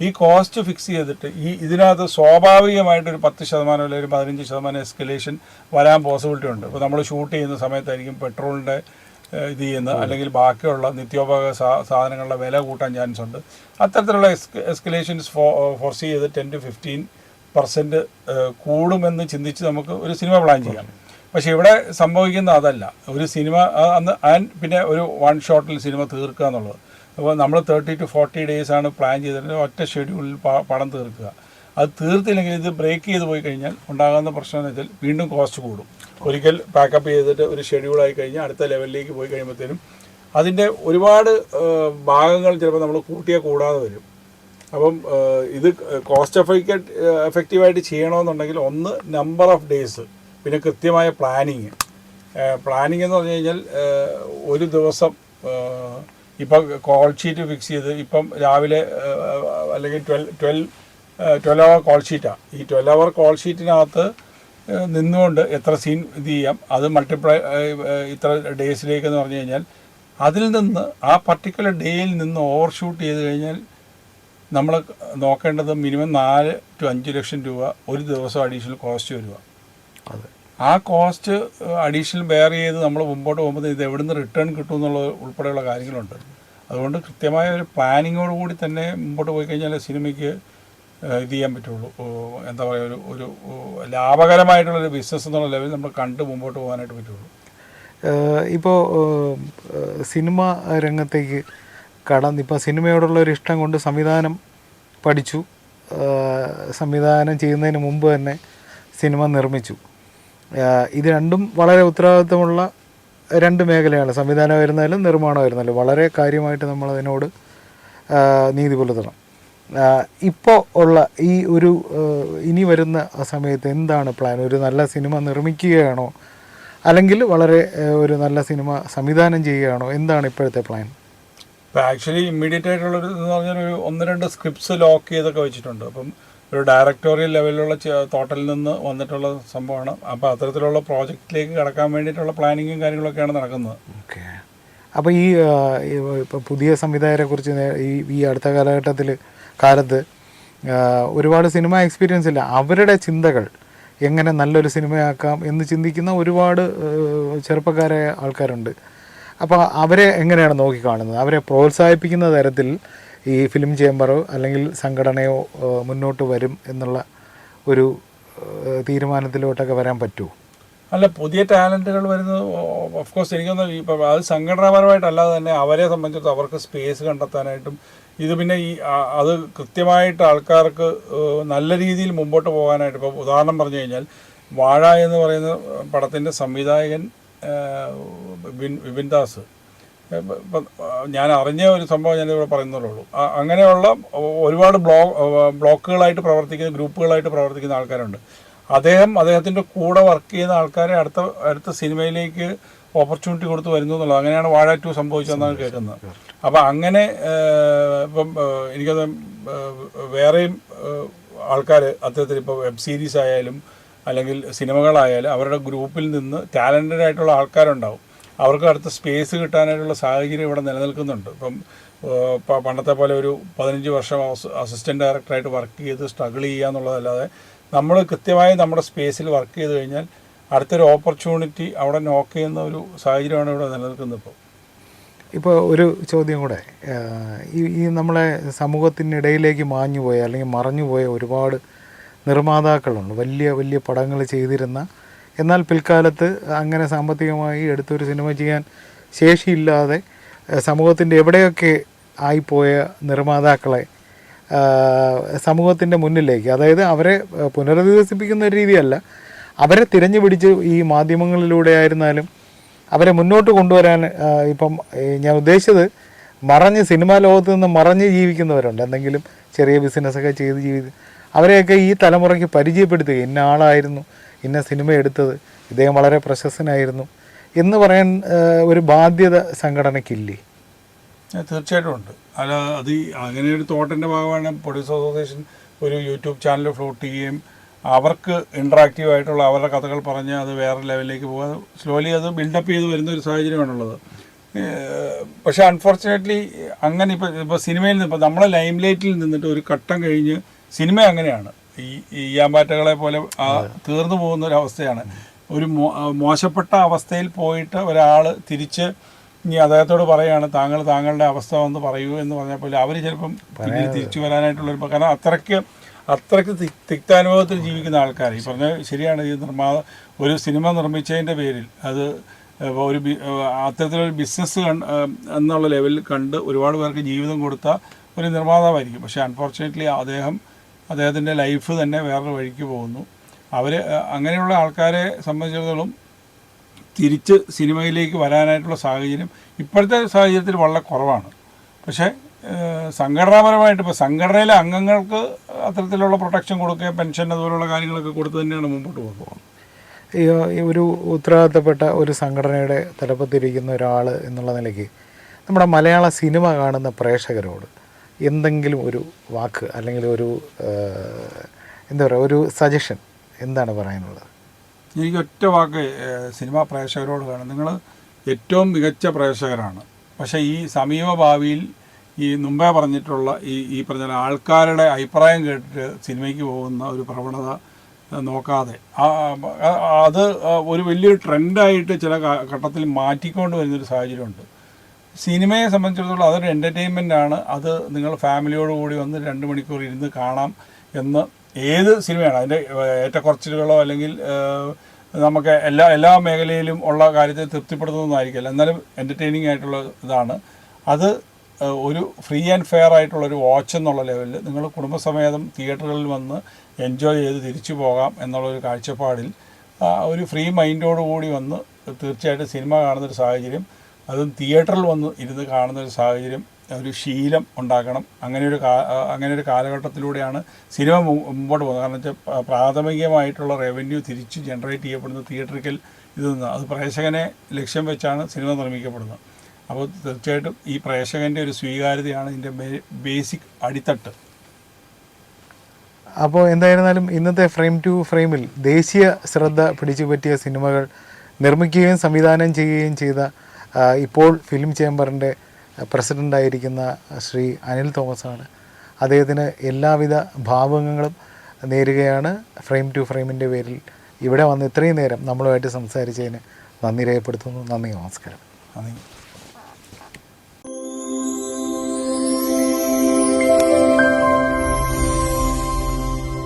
ഈ കോസ്റ്റ് ഫിക്സ് ചെയ്തിട്ട് ഇതിനകത്ത് സ്വാഭാവികമായിട്ടൊരു 10% അല്ലെങ്കിൽ ഒരു 15% എസ്കലേഷൻ വരാൻ പോസിബിലിറ്റി ഉണ്ട്. ഇപ്പോൾ നമ്മൾ ഷൂട്ട് ചെയ്യുന്ന സമയത്തായിരിക്കും പെട്രോളിൻ്റെ ഇത് ചെയ്യുന്നത്, അല്ലെങ്കിൽ ബാക്കിയുള്ള നിത്യോപയോഗ സാധനങ്ങളുടെ വില കൂട്ടാൻ ചാൻസ് ഉണ്ട്. അത്തരത്തിലുള്ള എസ്കലേഷൻസ് ഫോർസി ചെയ്ത് 10-15% കൂടുമെന്ന് ചിന്തിച്ച് നമുക്ക് ഒരു സിനിമ പ്ലാൻ ചെയ്യാം. പക്ഷേ ഇവിടെ സംഭവിക്കുന്ന അതല്ല. ഒരു സിനിമ പിന്നെ ഒരു 1 ഷോട്ടിൽ സിനിമ തീർക്കുക എന്നുള്ളത്. അപ്പോൾ നമ്മൾ 30 to 40 ഡേയ്സാണ് പ്ലാൻ ചെയ്തിട്ട് ഒറ്റ ഷെഡ്യൂളിൽ പടം തീർക്കുക. അത് തീർത്തില്ലെങ്കിൽ ഇത് ബ്രേക്ക് ചെയ്ത് പോയി കഴിഞ്ഞാൽ ഉണ്ടാകുന്ന പ്രശ്നം എന്ന് വെച്ചാൽ വീണ്ടും കോസ്റ്റ് കൂടും. ഒരിക്കൽ പാക്കപ്പ് ചെയ്തിട്ട് ഒരു ഷെഡ്യൂളായി കഴിഞ്ഞാൽ അടുത്ത ലെവലിലേക്ക് പോയി കഴിയുമ്പോഴത്തേനും അതിൻ്റെ ഒരുപാട് ഭാഗങ്ങൾ ചിലപ്പോൾ നമ്മൾ കൂട്ടിയാൽ കൂടാതെ വരും. അപ്പം ഇത് കോസ്റ്റ് എഫക്റ്റീവായിട്ട് ചെയ്യണമെന്നുണ്ടെങ്കിൽ ഒന്ന് നമ്പർ ഓഫ് ഡേയ്സ്, പിന്നെ കൃത്യമായ പ്ലാനിങ് എന്ന് പറഞ്ഞു കഴിഞ്ഞാൽ ഒരു ദിവസം ഇപ്പം കോൾ ഷീറ്റ് ഫിക്സ് ചെയ്ത് ഇപ്പം രാവിലെ അല്ലെങ്കിൽ 12 hour കോൾ ഷീറ്റാണ്. ഈ 12 hour കോൾ ഷീറ്റിനകത്ത് നിന്നുകൊണ്ട് എത്ര സീൻ ഇത് ചെയ്യാം, അത് മൾട്ടിപ്ലൈ ഇത്ര ഡേയ്സിലേക്ക് എന്ന് പറഞ്ഞു കഴിഞ്ഞാൽ അതിൽ നിന്ന് ആ പർട്ടിക്കുലർ ഡേയിൽ നിന്ന് ഓവർ ഷൂട്ട് ചെയ്ത് കഴിഞ്ഞാൽ നമ്മൾ നോക്കേണ്ടത് മിനിമം 4 to 5 ലക്ഷം രൂപ ഒരു ദിവസം അഡീഷണൽ കോസ്റ്റ് വരിക. ആ കോസ്റ്റ് അഡീഷണൽ ബെയർ ചെയ്ത് നമ്മൾ മുമ്പോട്ട് പോകുമ്പോൾ ഇത് എവിടെ നിന്ന് റിട്ടേൺ കിട്ടും എന്നുള്ള ഉൾപ്പെടെയുള്ള കാര്യങ്ങളുണ്ട്. അതുകൊണ്ട് കൃത്യമായ ഒരു പ്ലാനിങ്ങോട് കൂടി തന്നെ മുമ്പോട്ട് പോയി കഴിഞ്ഞാൽ സിനിമയ്ക്ക് ഇത് ചെയ്യാൻ പറ്റുള്ളൂ. എന്താ പറയുക, ഒരു ലാഭകരമായിട്ടുള്ളൊരു ബിസിനസ് എന്നുള്ള ലെവലിൽ നമ്മൾ കണ്ട് മുമ്പോട്ട് പോകാനായിട്ട് പറ്റുള്ളൂ. ഇപ്പോൾ സിനിമ രംഗത്തേക്ക് ഇപ്പോൾ സിനിമയോടുള്ള ഒരു ഇഷ്ടം കൊണ്ട് സംവിധാനം പഠിച്ചു, സംവിധാനം ചെയ്യുന്നതിന് മുമ്പ് തന്നെ സിനിമ നിർമ്മിച്ചു. ഇത് രണ്ടും വളരെ ഉത്തരവാദിത്വമുള്ള രണ്ട് മേഖലയാണ്. സംവിധാനമായിരുന്നാലും നിർമ്മാണമായിരുന്നാലും വളരെ കാര്യമായിട്ട് നമ്മളതിനോട് നീതി പുലർത്തണം. ഇപ്പോൾ ഉള്ള ഈ ഒരു ഇനി വരുന്ന സമയത്ത് എന്താണ് പ്ലാൻ? ഒരു നല്ല സിനിമ നിർമ്മിക്കുകയാണോ, അല്ലെങ്കിൽ വളരെ ഒരു നല്ല സിനിമ സംവിധാനം ചെയ്യുകയാണോ? എന്താണ് ഇപ്പോഴത്തെ പ്ലാൻ? ഇപ്പോൾ ആക്ച്വലി ഇമ്മീഡിയറ്റ് ആയിട്ടുള്ളൊരു എന്ന് പറഞ്ഞാൽ ഒരു 1-2 സ്ക്രിപ്റ്റ്സ് ലോക്ക് ചെയ്തൊക്കെ വെച്ചിട്ടുണ്ട്. അപ്പം ഒരു ഡയറക്ടോറിയൽ ലെവലിലുള്ള തോട്ടലിൽ നിന്ന് വന്നിട്ടുള്ള സംഭവമാണ്. അപ്പോൾ അത്തരത്തിലുള്ള പ്രോജക്റ്റിലേക്ക് കടക്കാൻ വേണ്ടിയിട്ടുള്ള പ്ലാനിങ്ങും കാര്യങ്ങളൊക്കെയാണ് നടക്കുന്നത്. ഓക്കെ. അപ്പോൾ ഇപ്പോൾ പുതിയ സംവിധായകരെക്കുറിച്ച് ഈ അടുത്ത കാലത്ത് ഒരുപാട് സിനിമ എക്സ്പീരിയൻസ് ഇല്ല, അവരുടെ ചിന്തകൾ എങ്ങനെ നല്ലൊരു സിനിമയാക്കാം എന്ന് ചിന്തിക്കുന്ന ഒരുപാട് ചെറുപ്പക്കാരായ ആൾക്കാരുണ്ട്. അപ്പോൾ അവരെ എങ്ങനെയാണ് നോക്കിക്കാണുന്നത്? അവരെ പ്രോത്സാഹിപ്പിക്കുന്ന തരത്തിൽ ഈ ഫിലിം ചേംബറോ അല്ലെങ്കിൽ സംഘടനയോ മുന്നോട്ട് വരും എന്നുള്ള ഒരു തീരുമാനത്തിലോട്ടൊക്കെ വരാൻ പറ്റുമോ? അല്ല, പുതിയ ടാലൻറ്റുകൾ വരുന്നത് ഓഫ് കോഴ്സ് എനിക്കൊന്ന് ഇപ്പം അത് സംഘടനാപരമായിട്ടല്ലാതെ തന്നെ അവരെ സംബന്ധിച്ചിടത്തോളം അവർക്ക് സ്പേസ് കണ്ടെത്താനായിട്ടും ഇത് പിന്നെ അത് കൃത്യമായിട്ട് ആൾക്കാർക്ക് നല്ല രീതിയിൽ മുമ്പോട്ട് പോകാനായിട്ട്. ഇപ്പോൾ ഉദാഹരണം പറഞ്ഞു കഴിഞ്ഞാൽ വാഴ എന്ന് പറയുന്ന പടത്തിൻ്റെ സംവിധായകൻ വിപിൻ ദാസ്, ഇപ്പം ഞാൻ അറിഞ്ഞ ഒരു സംഭവം ഞാനിവിടെ പറയുന്നുള്ളൂ. അങ്ങനെയുള്ള ഒരുപാട് ബ്ലോക്കുകളായിട്ട് പ്രവർത്തിക്കുന്ന ഗ്രൂപ്പുകളായിട്ട് പ്രവർത്തിക്കുന്ന ആൾക്കാരുണ്ട്. അദ്ദേഹത്തിൻ്റെ കൂടെ വർക്ക് ചെയ്യുന്ന ആൾക്കാരെ അടുത്ത സിനിമയിലേക്ക് ഓപ്പർച്യൂണിറ്റി കൊടുത്ത് വരുന്നു എന്നുള്ളത്. അങ്ങനെയാണ് വാഴ 2 സംഭവിച്ചതെന്നാണ് കേൾക്കുന്നത്. അപ്പം അങ്ങനെ ഇപ്പം എനിക്കത് വേറെയും ആൾക്കാർ അത്തരത്തിൽ ഇപ്പോൾ വെബ് സീരീസ് ആയാലും അല്ലെങ്കിൽ സിനിമകളായാലും അവരുടെ ഗ്രൂപ്പിൽ നിന്ന് ടാലൻറ്റഡ് ആയിട്ടുള്ള ആൾക്കാരുണ്ടാവും. അവർക്ക് അടുത്ത സ്പേസ് കിട്ടാനായിട്ടുള്ള സാഹചര്യം ഇവിടെ നിലനിൽക്കുന്നുണ്ട്. ഇപ്പം പണ്ടത്തെ പോലെ ഒരു 15 വർഷം അസിസ്റ്റൻറ്റ് ഡയറക്ടറായിട്ട് വർക്ക് ചെയ്ത് സ്ട്രഗിൾ ചെയ്യുക എന്നുള്ളതല്ലാതെ നമ്മൾ കൃത്യമായി നമ്മുടെ സ്പേസിൽ വർക്ക് ചെയ്ത് കഴിഞ്ഞാൽ അടുത്തൊരു ഓപ്പർച്യൂണിറ്റി അവിടെ നോക്ക് ചെയ്യുന്ന ഒരു സാഹചര്യമാണ് ഇവിടെ നിലനിൽക്കുന്നത്. ഇപ്പോൾ ഒരു ചോദ്യം കൂടെ, ഈ നമ്മളെ സമൂഹത്തിനിടയിലേക്ക് മാഞ്ഞുപോയ അല്ലെങ്കിൽ മറഞ്ഞുപോയ ഒരുപാട് നിർമ്മാതാക്കളുണ്ട്, വലിയ വലിയ പടങ്ങൾ ചെയ്തിരുന്ന, എന്നാൽ പിൽക്കാലത്ത് അങ്ങനെ സാമ്പത്തികമായി എടുത്തൊരു സിനിമ ചെയ്യാൻ ശേഷിയില്ലാതെ സമൂഹത്തിൻ്റെ എവിടെയൊക്കെ ആയിപ്പോയ നിർമ്മാതാക്കളെ സമൂഹത്തിൻ്റെ മുന്നിലേക്ക്, അതായത് അവരെ പുനരധിവസിപ്പിക്കുന്ന ഒരു രീതിയല്ല, അവരെ തിരഞ്ഞു പിടിച്ച് ഈ മാധ്യമങ്ങളിലൂടെ ആയിരുന്നാലും അവരെ മുന്നോട്ട് കൊണ്ടുവരാൻ, ഇപ്പം ഞാൻ ഉദ്ദേശിച്ചത് സിനിമാ ലോകത്ത് നിന്ന് മറഞ്ഞ് ജീവിക്കുന്നവരുണ്ട്, എന്തെങ്കിലും ചെറിയ ബിസിനസ്സൊക്കെ ചെയ്ത് അവരെയൊക്കെ ഈ തലമുറയ്ക്ക് പരിചയപ്പെടുത്തുക, ഇന്ന ആളായിരുന്നു ഇന്ന സിനിമ എടുത്തത്, ഇദ്ദേഹം വളരെ പ്രശസ്തനായിരുന്നു എന്ന് പറയാൻ ഒരു ബാധ്യത സംഘടനയ്ക്കില്ലേ? തീർച്ചയായിട്ടും ഉണ്ട്. അല്ല, അത് അങ്ങനെ ഒരു തോട്ടിൻ്റെ ഭാഗമാണ് പ്രൊഡ്യൂസർ അസോസിയേഷൻ ഒരു യൂട്യൂബ് ചാനൽ ഫ്ലോട്ട് ചെയ്യുകയും അവർക്ക് ഇൻട്രാക്റ്റീവ് ആയിട്ടുള്ള അവരുടെ കഥകൾ പറഞ്ഞ് അത് വേറെ ലെവലിലേക്ക് പോകാൻ സ്ലോലി അത് ബിൽഡപ്പ് ചെയ്ത് വരുന്ന ഒരു സാഹചര്യമാണുള്ളത്. പക്ഷേ അൺഫോർച്ചുനേറ്റ്ലി അങ്ങനെ ഇപ്പോൾ സിനിമയിൽ നിന്ന് ഇപ്പോൾ നമ്മളെ ലൈം ലൈറ്റിൽ നിന്നിട്ട് ഒരു ഘട്ടം കഴിഞ്ഞ് സിനിമ അങ്ങനെയാണ്, ഈ യാമ്പാറ്റകളെ പോലെ തീർന്നു പോകുന്ന ഒരു അവസ്ഥയാണ്. ഒരു മോശപ്പെട്ട അവസ്ഥയിൽ പോയിട്ട് ഒരാൾ തിരിച്ച് ഇനി അദ്ദേഹത്തോട് പറയുകയാണ് താങ്കളുടെ അവസ്ഥ ഒന്ന് പറയൂ എന്ന് പറഞ്ഞപ്പോൾ അവർ ചിലപ്പം പിന്നീട് തിരിച്ചു വരാനായിട്ടുള്ളൊരു, കാരണം അത്രയ്ക്ക് തിക്താനുഭവത്തിൽ ജീവിക്കുന്ന ആൾക്കാർ. ഈ പറഞ്ഞ ശരിയാണ്. ഈ ഒരു സിനിമ നിർമ്മിച്ചതിൻ്റെ പേരിൽ അത് ഒരു അത്തരത്തിലൊരു ബിസിനസ് എന്നുള്ള ലെവലിൽ കണ്ട് ഒരുപാട് പേർക്ക് ജീവിതം കൊടുത്ത ഒരു നിർമ്മാതാവായിരിക്കും. പക്ഷേ അൺഫോർച്ചുനേറ്റ്ലി അദ്ദേഹത്തിൻ്റെ ലൈഫ് തന്നെ വേറൊരു വഴിക്ക് പോകുന്നു. അങ്ങനെയുള്ള ആൾക്കാരെ സംബന്ധിച്ചിടത്തോളം തിരിച്ച് സിനിമയിലേക്ക് വരാനായിട്ടുള്ള സാഹചര്യം ഇപ്പോഴത്തെ സാഹചര്യത്തിൽ വളരെ കുറവാണ്. പക്ഷേ സംഘടനാപരമായിട്ട് ഇപ്പോൾ സംഘടനയിലെ അംഗങ്ങൾക്ക് അത്തരത്തിലുള്ള പ്രൊട്ടക്ഷൻ കൊടുക്കുക, പെൻഷൻ അതുപോലുള്ള കാര്യങ്ങളൊക്കെ കൊടുത്ത് തന്നെയാണ് മുമ്പോട്ട് പോകുന്നത്. ഈ ഒരു ഉത്തരവാദിത്തപ്പെട്ട ഒരു സംഘടനയുടെ തലപ്പത്തിരിക്കുന്ന ഒരാൾ എന്നുള്ള നിലയ്ക്ക് നമ്മുടെ മലയാള സിനിമ കാണുന്ന പ്രേക്ഷകരോട് എന്തെങ്കിലും ഒരു വാക്ക് അല്ലെങ്കിൽ ഒരു എന്താ പറയുക, ഒരു സജഷൻ എന്താണ് പറയാനുള്ളത്? എനിക്ക് ഒറ്റ വാക്ക് സിനിമാ പ്രേക്ഷകരോട് കാണും, നിങ്ങൾ ഏറ്റവും മികച്ച പ്രേക്ഷകരാണ്. പക്ഷേ ഈ സമീപ ഭാവിയിൽ ഈ മുമ്പേ പറഞ്ഞിട്ടുള്ള ഈ പറഞ്ഞ ആൾക്കാരുടെ അഭിപ്രായം കേട്ടിട്ട് സിനിമയ്ക്ക് പോകുന്ന ഒരു പ്രവണത നോക്കാതെ അത് ഒരു വലിയൊരു ട്രെൻഡായിട്ട് ചില ഘട്ടത്തിൽ മാറ്റിക്കൊണ്ട് വരുന്നൊരു സാഹചര്യമുണ്ട്. സിനിമയെ സംബന്ധിച്ചിടത്തോളം അതൊരു എൻ്റർടൈൻമെൻ്റ് ആണ്. അത് നിങ്ങൾ ഫാമിലിയോട് കൂടി വന്ന് 2 മണിക്കൂർ ഇരുന്ന് കാണാം എന്ന് ഏത് സിനിമയാണ് അതിൻ്റെ ഏറ്റക്കുറച്ചിലുകളോ അല്ലെങ്കിൽ നമുക്ക് എല്ലാ മേഖലയിലും ഉള്ള കാര്യത്തെ തൃപ്തിപ്പെടുത്തുന്നതായിരിക്കില്ല, എന്നാലും എൻ്റർടൈനിങ് ആയിട്ടുള്ള ഇതാണ് അത്. ഒരു ഫ്രീ ആൻഡ് ഫെയർ ആയിട്ടുള്ളൊരു വാച്ച് എന്നുള്ള ലെവലിൽ നിങ്ങൾ കുടുംബസമേതം തിയേറ്ററുകളിൽ വന്ന് എൻജോയ് ചെയ്ത് തിരിച്ചു പോകാം എന്നുള്ളൊരു കാഴ്ചപ്പാടിൽ ഒരു ഫ്രീ മൈൻഡോടുകൂടി വന്ന് തീർച്ചയായിട്ടും സിനിമ കാണുന്നൊരു സാഹചര്യം, അതും തിയേറ്ററിൽ വന്ന് ഇരുന്ന് കാണുന്നൊരു സാഹചര്യം, ഒരു ശീലം ഉണ്ടാക്കണം. അങ്ങനെ ഒരു കാലഘട്ടത്തിലൂടെയാണ് സിനിമ മുമ്പോട്ട് പോകുന്നത്. കാരണം വെച്ചാൽ പ്രാഥമികമായിട്ടുള്ള റവന്യൂ തിരിച്ച് ജനറേറ്റ് ചെയ്യപ്പെടുന്ന തിയേറ്ററിക്കൽ ഇതൊന്നും, അത് പ്രേക്ഷകനെ ലക്ഷ്യം വെച്ചാണ് സിനിമ നിർമ്മിക്കപ്പെടുന്നത്. അപ്പോൾ തീർച്ചയായിട്ടും ഈ പ്രേക്ഷകൻ്റെ ഒരു സ്വീകാര്യതയാണ് ഇതിൻ്റെ ബേസിക് അടിത്തട്ട്. അപ്പോൾ എന്തായിരുന്നാലും ഇന്നത്തെ ഫ്രെയിം ടു ഫ്രെയിമിൽ ദേശീയ ശ്രദ്ധ പിടിച്ചു പറ്റിയ സിനിമകൾ നിർമ്മിക്കുകയും സംവിധാനം ചെയ്യുകയും ചെയ്ത ഇപ്പോൾ ഫിലിം ചേംബറിൻ്റെ പ്രസിഡൻ്റായിരിക്കുന്ന ശ്രീ അനിൽ തോമസാണ്. അദ്ദേഹത്തിന് എല്ലാവിധ ഭാവുകങ്ങളും നേരുകയാണ്. ഫ്രെയിം ടു ഫ്രെയിമിൻ്റെ പേരിൽ ഇവിടെ വന്ന് ഇത്രയും നേരം നമ്മളുമായിട്ട് സംസാരിച്ചതിന് നന്ദി രേഖപ്പെടുത്തുന്നു. നന്ദി, നമസ്കാരം. നന്ദി.